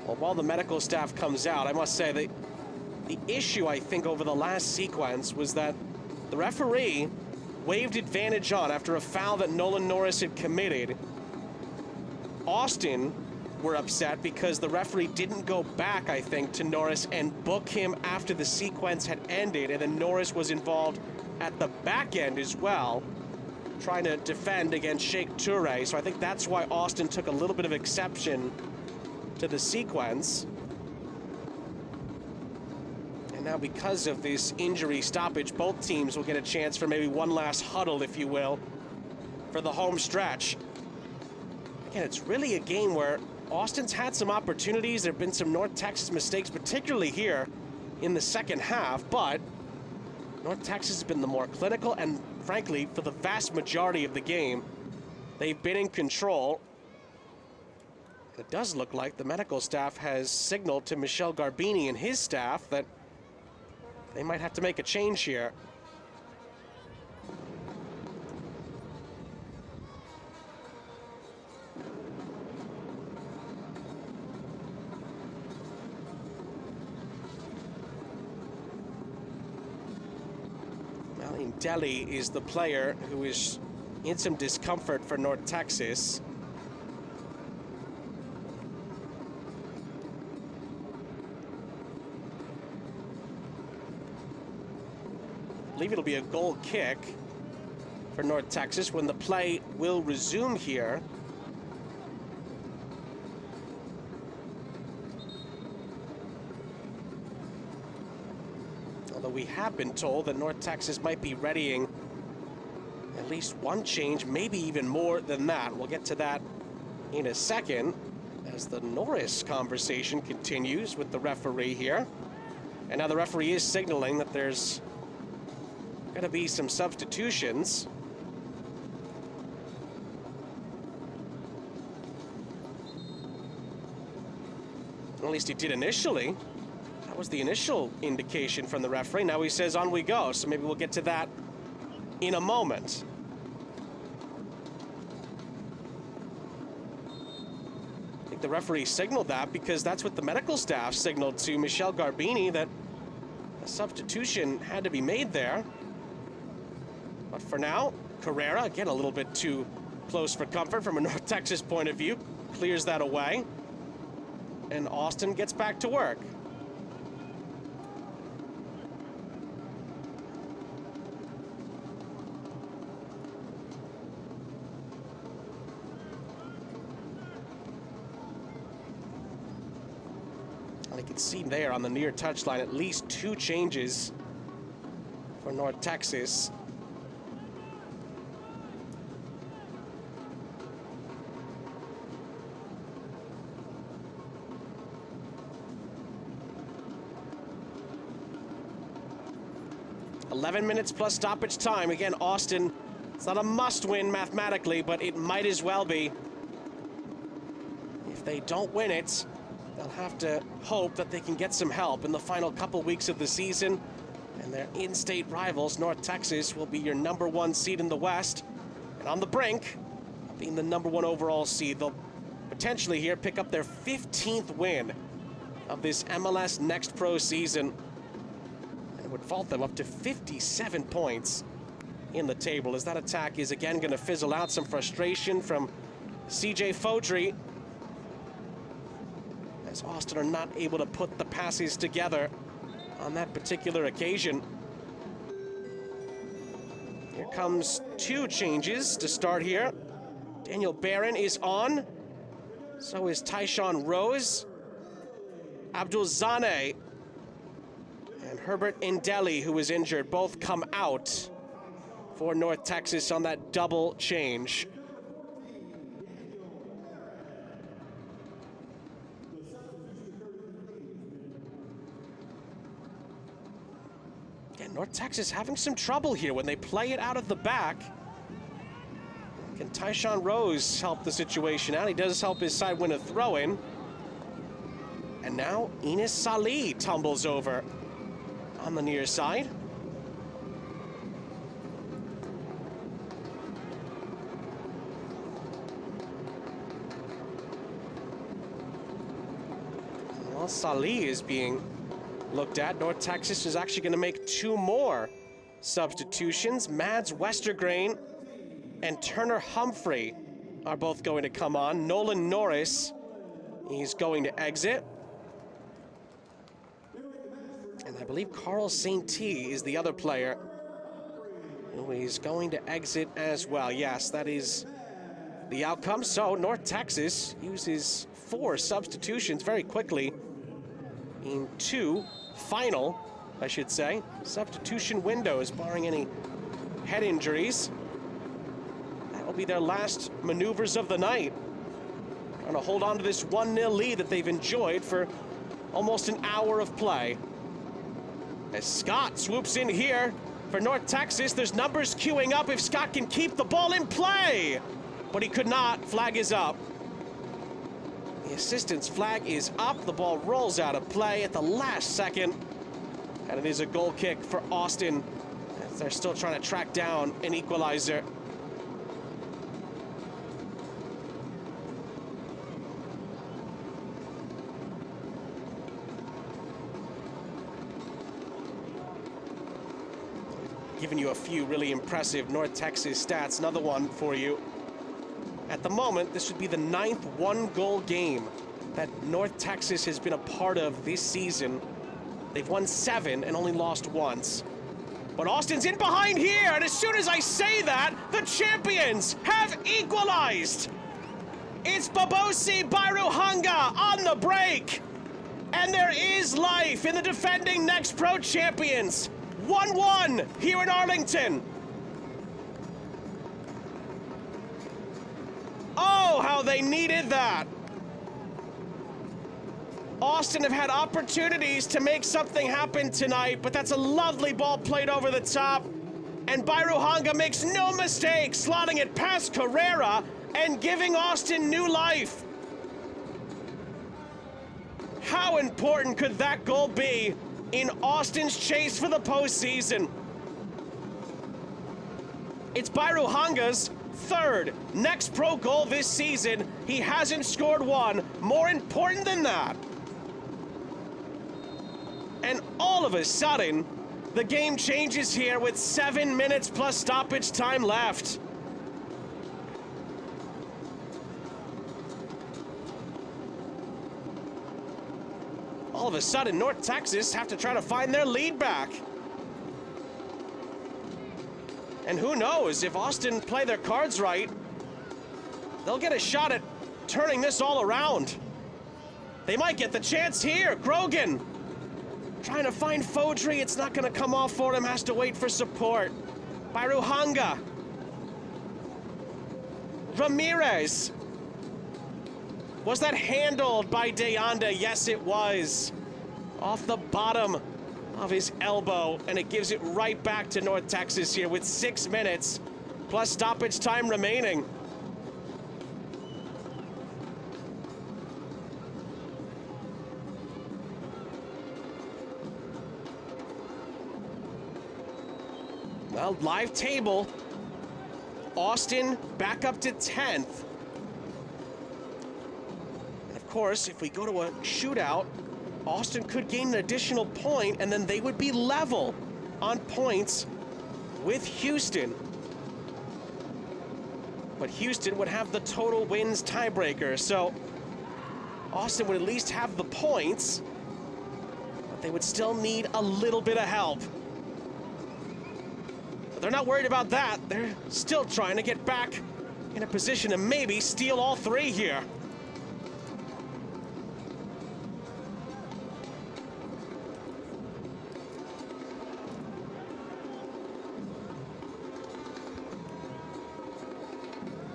well, while the medical staff comes out, I must say that the issue, I think, over the last sequence was that the referee waved advantage on after a foul that Nolan Norris had committed. Austin were upset because the referee didn't go back, I think, to Norris and book him after the sequence had ended, and then Norris was involved at the back end as well, trying to defend against Sheikh Toure. So I think that's why Austin took a little bit of exception to the sequence. And now because of this injury stoppage, both teams will get a chance for maybe one last huddle, if you will, for the home stretch. Again, it's really a game where Austin's had some opportunities. There have been some North Texas mistakes, particularly here in the second half, but North Texas has been the more clinical, and frankly, for the vast majority of the game, they've been in control. It does look like the medical staff has signaled to Michel Garbini and his staff that they might have to make a change here. Deli is the player who is in some discomfort for North Texas. I believe it'll be a goal kick for North Texas when the play will resume here. Although we have been told that North Texas might be readying at least one change, maybe even more than that. We'll get to that in a second as the Norris conversation continues with the referee here. And now the referee is signaling that there's going to be some substitutions. At least he did initially. That was the initial indication from the referee. Now he says on we go, so maybe we'll get to that in a moment. I think the referee signaled that because that's what the medical staff signaled to Michel Garbini, that a substitution had to be made there. But for now, Carrera, again a little bit too close for comfort from a North Texas point of view, clears that away. And Austin gets back to work. I can see there on the near touchline at least 2 changes for North Texas. "11 minutes plus stoppage time." Again, Austin, it's not a must-win mathematically, but it might as well be. If they don't win it, they'll have to hope that they can get some help in the final couple weeks of the season. And their in-state rivals, North Texas, will be your #1 seed in the West. And on the brink of being the #1 overall seed, they'll potentially here pick up their 15th win of this MLS Next Pro season. And it would vault them up to 57 points in the table, as that attack is again going to fizzle out. Some frustration from CJ Fodry, as Austin are not able to put the passes together on that particular occasion. Here comes 2 changes to start here. Daniel Barron is on. So is Tyshawn Rose. Abdul Zane and Herbert Indeli, who was injured, both come out for North Texas on that double change. Again, North Texas having some trouble here when they play it out of the back. Can Tyshawn Rose help the situation out? He does help his side win a throw-in. And now Enes Salih tumbles over on the near side. Well, Salih is being looked at. North Texas is actually going to make 2 more substitutions. Mads Westergrain and Turner Humphrey are both going to come on. Nolan Norris, he's going to exit. And I believe Carl St. T is the other player who is going to exit as well. Yes, that is the outcome. So North Texas uses 4 substitutions very quickly in 2 final, I should say, substitution windows, barring any head injuries. That will be their last maneuvers of the night. Trying to hold on to this 1-0 lead that they've enjoyed for almost an hour of play. As Scott swoops in here for North Texas, there's numbers queuing up if Scott can keep the ball in play. But he could not. Flag is up. The assistant's flag is up. The ball rolls out of play at the last second. And it is a goal kick for Austin, as they're still trying to track down an equalizer. Giving you a few really impressive North Texas stats. Another one for you. At the moment, this would be the 9th 1-goal game that North Texas has been a part of this season. They've won 7 and only lost once. But Austin's in behind here, and as soon as I say that, the champions have equalized. It's Babosi Bairuhanga on the break. And there is life in the defending Next Pro champions. 1-1 here in Arlington. Oh, how they needed that. Austin have had opportunities to make something happen tonight, but that's a lovely ball played over the top. And Bairuhanga makes no mistake, slotting it past Carrera and giving Austin new life. How important could that goal be in Austin's chase for the postseason? It's Bairuhanga's 3rd Next Pro goal this season. He hasn't scored one. More important than that. And all of a sudden, the game changes here with 7 minutes plus stoppage time left. All of a sudden, North Texas have to try to find their lead back. And who knows, if Austin play their cards right, they'll get a shot at turning this all around. They might get the chance here. Grogan trying to find Fodry. It's not going to come off for him. Has to wait for support by Ruhanga. Ramirez. Was that handled by Deanda? Yes, it was. Off the bottom of his elbow, and it gives it right back to North Texas here with 6 minutes plus stoppage time remaining. Well, live table. Austin back up to 10th. And of course, if we go to a shootout, Austin could gain an additional point, and then they would be level on points with Houston. But Houston would have the total wins tiebreaker, so Austin would at least have the points, but they would still need a little bit of help. They're not worried about that. They're still trying to get back in a position to maybe steal all three here.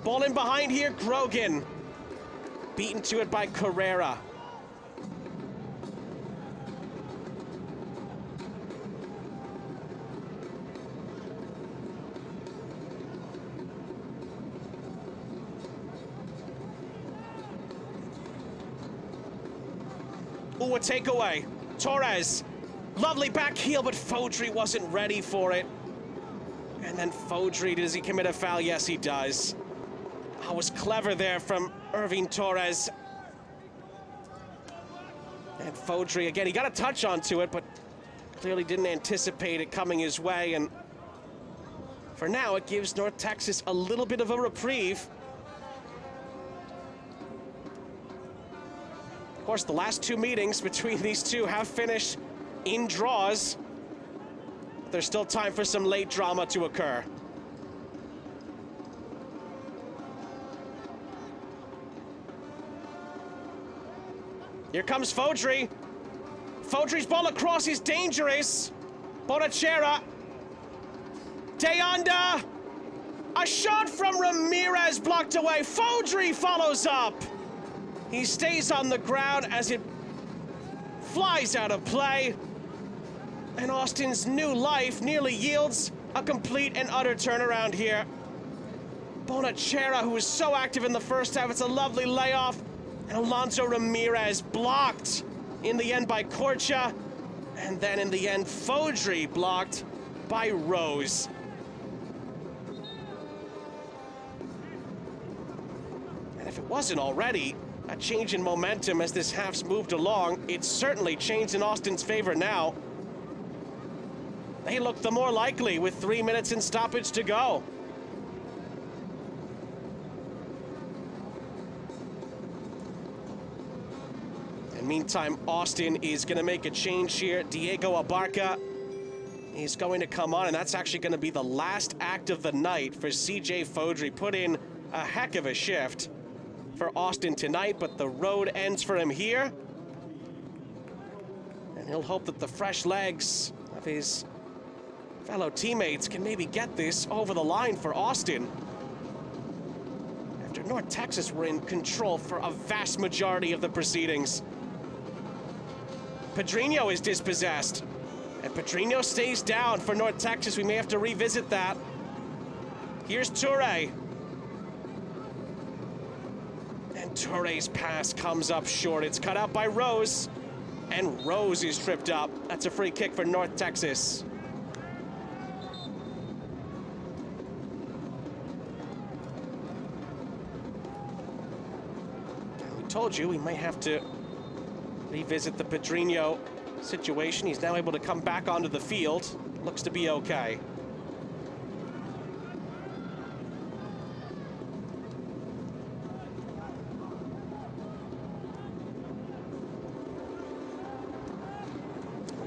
Ball in behind here, Grogan. Beaten to it by Carrera. Ooh, a takeaway. Torres, lovely back heel, but Fodry wasn't ready for it. And then Fodry, does he commit a foul? Yes, he does. Oh, was clever there from Irving Torres. And Fodry, again, he got a touch onto it, but clearly didn't anticipate it coming his way. And for now, it gives North Texas a little bit of a reprieve. Of course, the last two meetings between these two have finished in draws. But there's still time for some late drama to occur. Here comes Fodry. Fodry's ball across is dangerous. Bonachera. Deanda. A shot from Ramirez blocked away. Fodry follows up. He stays on the ground as it flies out of play. And Austin's new life nearly yields a complete and utter turnaround here. Bonachera, who was so active in the first half, it's a lovely layoff. And Alonso Ramirez blocked in the end by Corcha. And then in the end, Fodry blocked by Rose. And if it wasn't already a change in momentum as this half's moved along, it's certainly changed in Austin's favor now. They look the more likely with 3 minutes in stoppage to go. And meantime, Austin is going to make a change here. Diego Abarca is going to come on, and that's actually going to be the last act of the night for CJ Fodry. Put in a heck of a shift for Austin tonight, but the road ends for him here. And he'll hope that the fresh legs of his fellow teammates can maybe get this over the line for Austin. After North Texas were in control for a vast majority of the proceedings. Padrinho is dispossessed, and Padrinho stays down for North Texas. We may have to revisit that. Here's Toure. And Toure's pass comes up short. It's cut out by Rose, and Rose is tripped up. That's a free kick for North Texas. We told you we might have to revisit the Padrinho situation. He's now able to come back onto the field. Looks to be okay.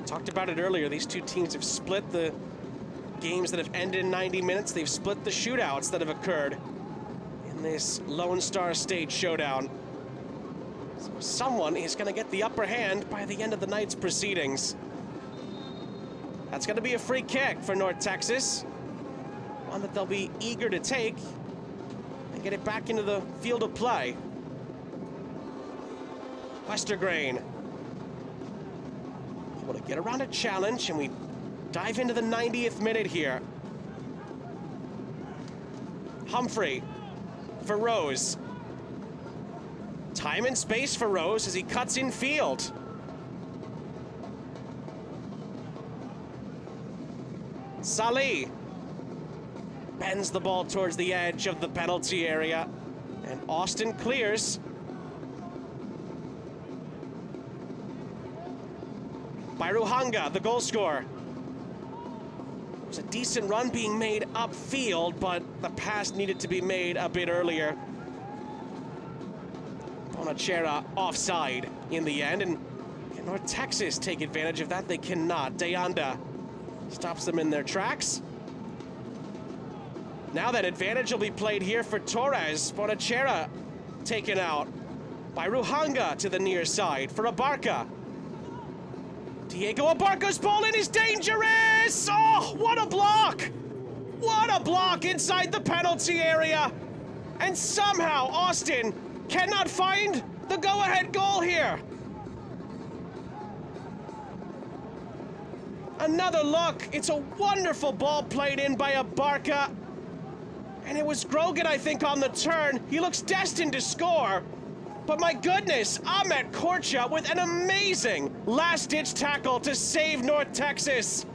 Talked about it earlier. These two teams have split the games that have ended in 90 minutes. They've split the shootouts that have occurred in this Lone Star State showdown. So someone is going to get the upper hand by the end of the night's proceedings. That's going to be a free kick for North Texas. One that they'll be eager to take and get it back into the field of play. Westergrain able to get around a challenge, and we dive into the 90th minute here. Humphrey for Rose. Time and space for Rose as he cuts in field. Salih bends the ball towards the edge of the penalty area, and Austin clears. Byruhanga, the goal scorer. It was a decent run being made upfield, but the pass needed to be made a bit earlier. Bonachera offside in the end, and can North Texas take advantage of that? They cannot. Deanda stops them in their tracks. Now that advantage will be played here for Torres. Bonachera taken out by Ruhanga to the near side for Abarca. Diego Abarca's ball in is dangerous! Oh, what a block! What a block inside the penalty area! And somehow Austin cannot find the go-ahead goal here. Another look. It's a wonderful ball played in by Abarca. And it was Grogan, I think, on the turn. He looks destined to score. But my goodness, Ahmet Korcha with an amazing last-ditch tackle to save North Texas.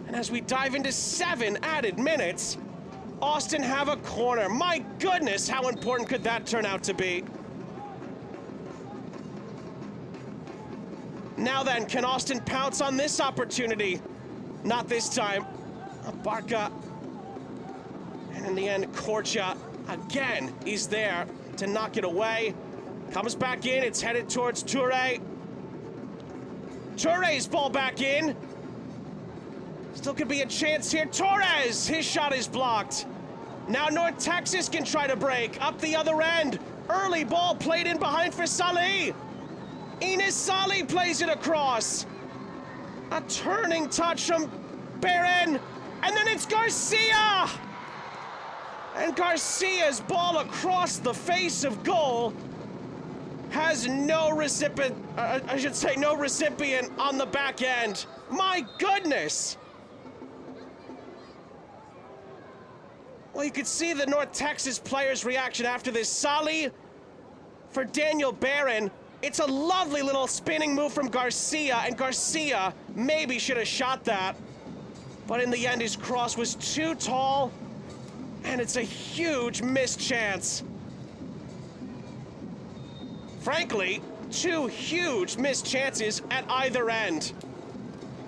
And as we dive into 7 added minutes, Austin have a corner. My goodness, how important could that turn out to be? Now then, can Austin pounce on this opportunity? Not this time. Abarca. And in the end, Korcha again, he's there to knock it away. Comes back in, it's headed towards Toure. Toure's ball back in. Still could be a chance here. Torres, his shot is blocked. Now North Texas can try to break up the other end. Early ball played in behind for Salih. Enes Salih plays it across. A turning touch from Barron. And then it's Garcia. And Garcia's ball across the face of goal has no recipient, no recipient on the back end. My goodness. Well, you could see the North Texas players' reaction after this. Salih for Daniel Barron. It's a lovely little spinning move from Garcia, and Garcia maybe should have shot that. But in the end, his cross was too tall. And it's a huge missed chance. Frankly, 2 huge missed chances at either end.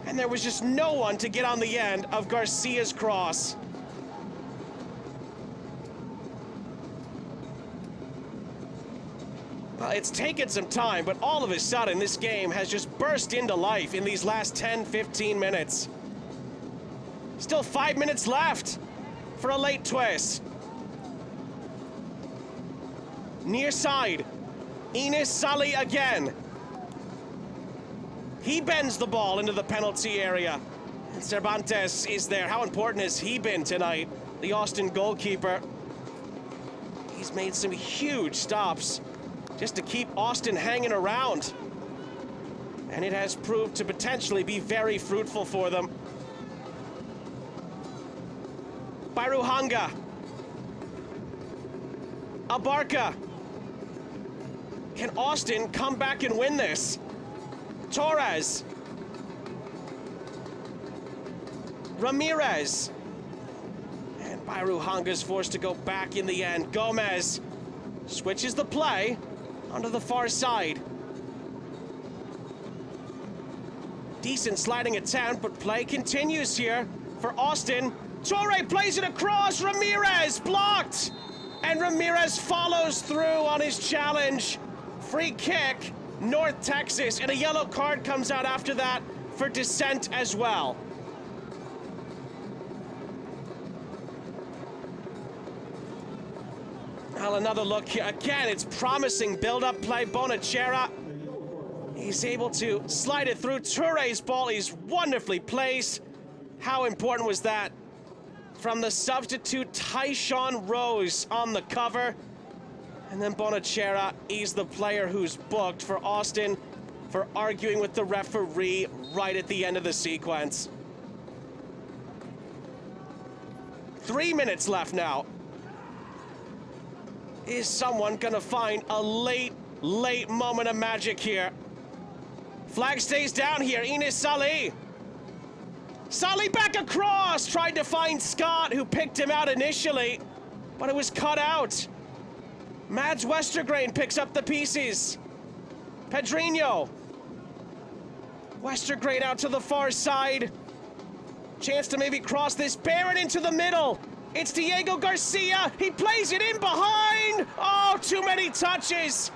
And there was just no one to get on the end of Garcia's cross. Well, it's taken some time, but all of a sudden, this game has just burst into life in these last 10-15 minutes. Still 5 minutes left for a late twist. Near side, Enes Salih again. He bends the ball into the penalty area. And Cervantes is there. How important has he been tonight? The Austin goalkeeper. He's made some huge stops just to keep Austin hanging around. And it has proved to potentially be very fruitful for them. Byruhanga. Abarca. Can Austin come back and win this? Torres. Ramirez. And Byruhanga's forced to go back in the end. Gomez switches the play onto the far side. Decent sliding attempt, but play continues here for Austin. Toure plays it across, Ramirez blocked! And Ramirez follows through on his challenge. Free kick, North Texas, and a yellow card comes out after that for dissent as well. Well, another look here. Again, it's promising build-up play. Bonachera, he's able to slide it through. Touré's ball is wonderfully placed. How important was that? From the substitute, Tyshawn Rose on the cover. And then Bonachera, he's the player who's booked for Austin for arguing with the referee right at the end of the sequence. 3 minutes left now. Is someone gonna find a late moment of magic here? Flag stays down here. Enes Salih. Salih back across, tried to find Scott, who picked him out initially, but it was cut out. Mads Westergrain picks up the pieces. Padrinho. Westergrain out to the far side. Chance to maybe cross this. Barron into the middle. It's Diego Garcia. He plays it in behind. Oh, too many touches.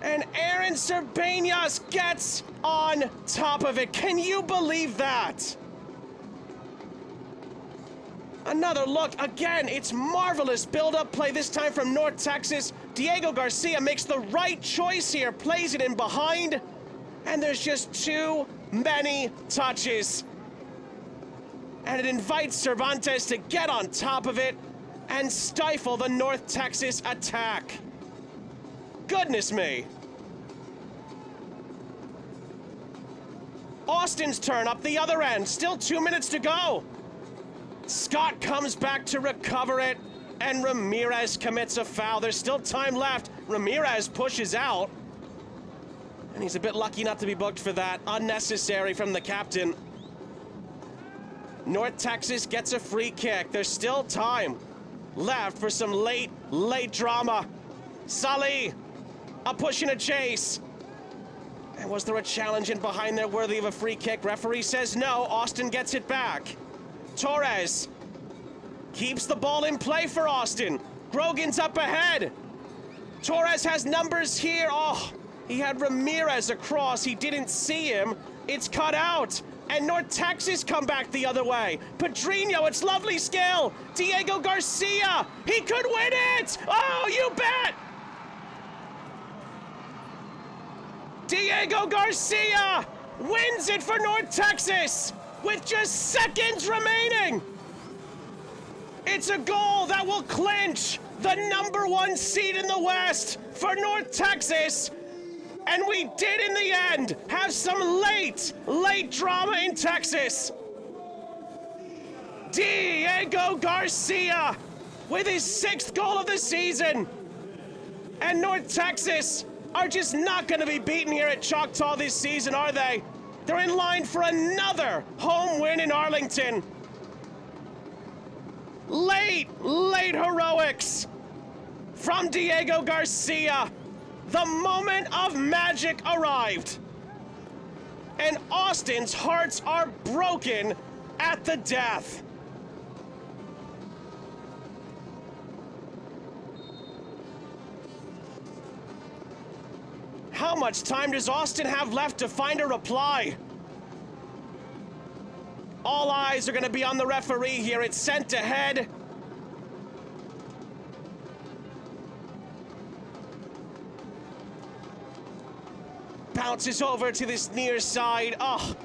And Aaron Cerbeñas gets on top of it. Can you believe that? Another look. Again, it's marvelous build-up play, this time from North Texas. Diego Garcia makes the right choice here, plays it in behind, and there's just too many touches. And it invites Cervantes to get on top of it and stifle the North Texas attack. Goodness me. Austin's turn up the other end. Still 2 minutes to go. Scott comes back to recover it, and Ramirez commits a foul. There's still time left. Ramirez pushes out, and he's a bit lucky not to be booked for that. Unnecessary from the captain. North Texas gets a free kick. There's still time left for some late drama. Salih, a push and a chase. And was there a challenge in behind there worthy of a free kick? Referee says no. Austin gets it back. Torres keeps the ball in play for Austin. Grogan's up ahead. Torres has numbers here. Oh, he had Ramirez across. He didn't see him. It's cut out. And North Texas come back the other way. Padrinho, it's lovely skill. Diego Garcia, he could win it. Oh, you bet. Diego Garcia wins it for North Texas with just seconds remaining. It's a goal that will clinch the #1 seed in the West for North Texas. And we did, in the end, have some late drama in Texas. Diego Garcia with his 6th goal of the season. And North Texas are just not going to be beaten here at Choctaw this season, are they? They're in line for another home win in Arlington. Late heroics from Diego Garcia. The moment of magic arrived. And Austin's hearts are broken at the death. How much time does Austin have left to find a reply? All eyes are going to be on the referee here. It's sent ahead. Bounces over to this near side. Oh,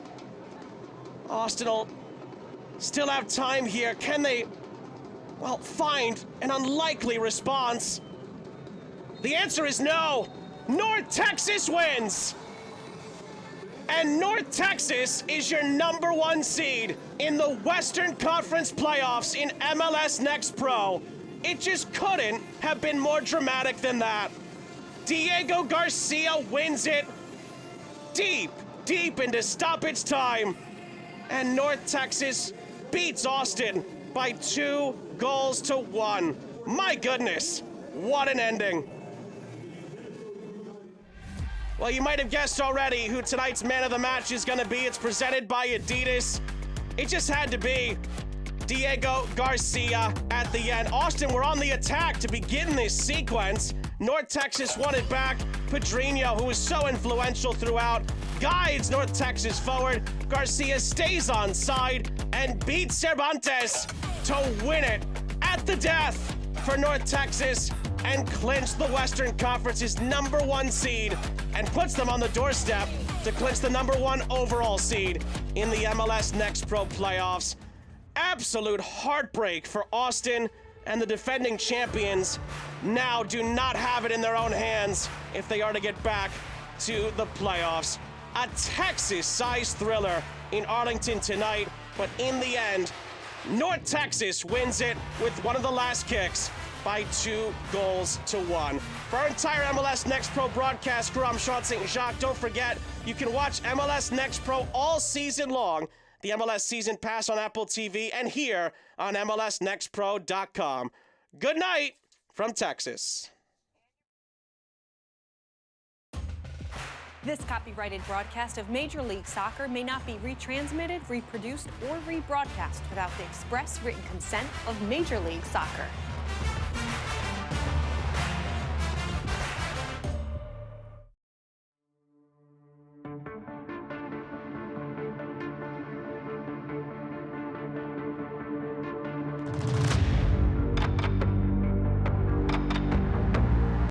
Austin will still have time here. Can they, well, find an unlikely response? The answer is no. North Texas wins. And North Texas is your #1 seed in the Western Conference playoffs in MLS NEXT Pro. It just couldn't have been more dramatic than that. Diego Garcia wins it deep into stoppage time. And North Texas beats Austin by 2-1. My goodness, what an ending. Well, you might have guessed already who tonight's man of the match is going to be. It's presented by Adidas. It just had to be Diego Garcia at the end. Austin were on the attack to begin this sequence. North Texas won it back. Padrinho, who was so influential throughout, guides North Texas forward. Garcia stays on side and beats Cervantes to win it at the death. for North Texas and clinch the Western Conference's #1 seed and puts them on the doorstep to clinch the #1 overall seed in the MLS Next Pro playoffs. Absolute heartbreak for Austin, and the defending champions now do not have it in their own hands if they are to get back to the playoffs. A Texas-sized thriller in Arlington tonight, but in the end, North Texas wins it with one of the last kicks by 2-1. For our entire MLS Next Pro broadcast crew, I'm Sean St. Jacques. Don't forget, you can watch MLS Next Pro all season long, the MLS Season Pass on Apple TV, and here on MLSNextPro.com. Good night from Texas. This copyrighted broadcast of Major League Soccer may not be retransmitted, reproduced, or rebroadcast without the express written consent of Major League Soccer.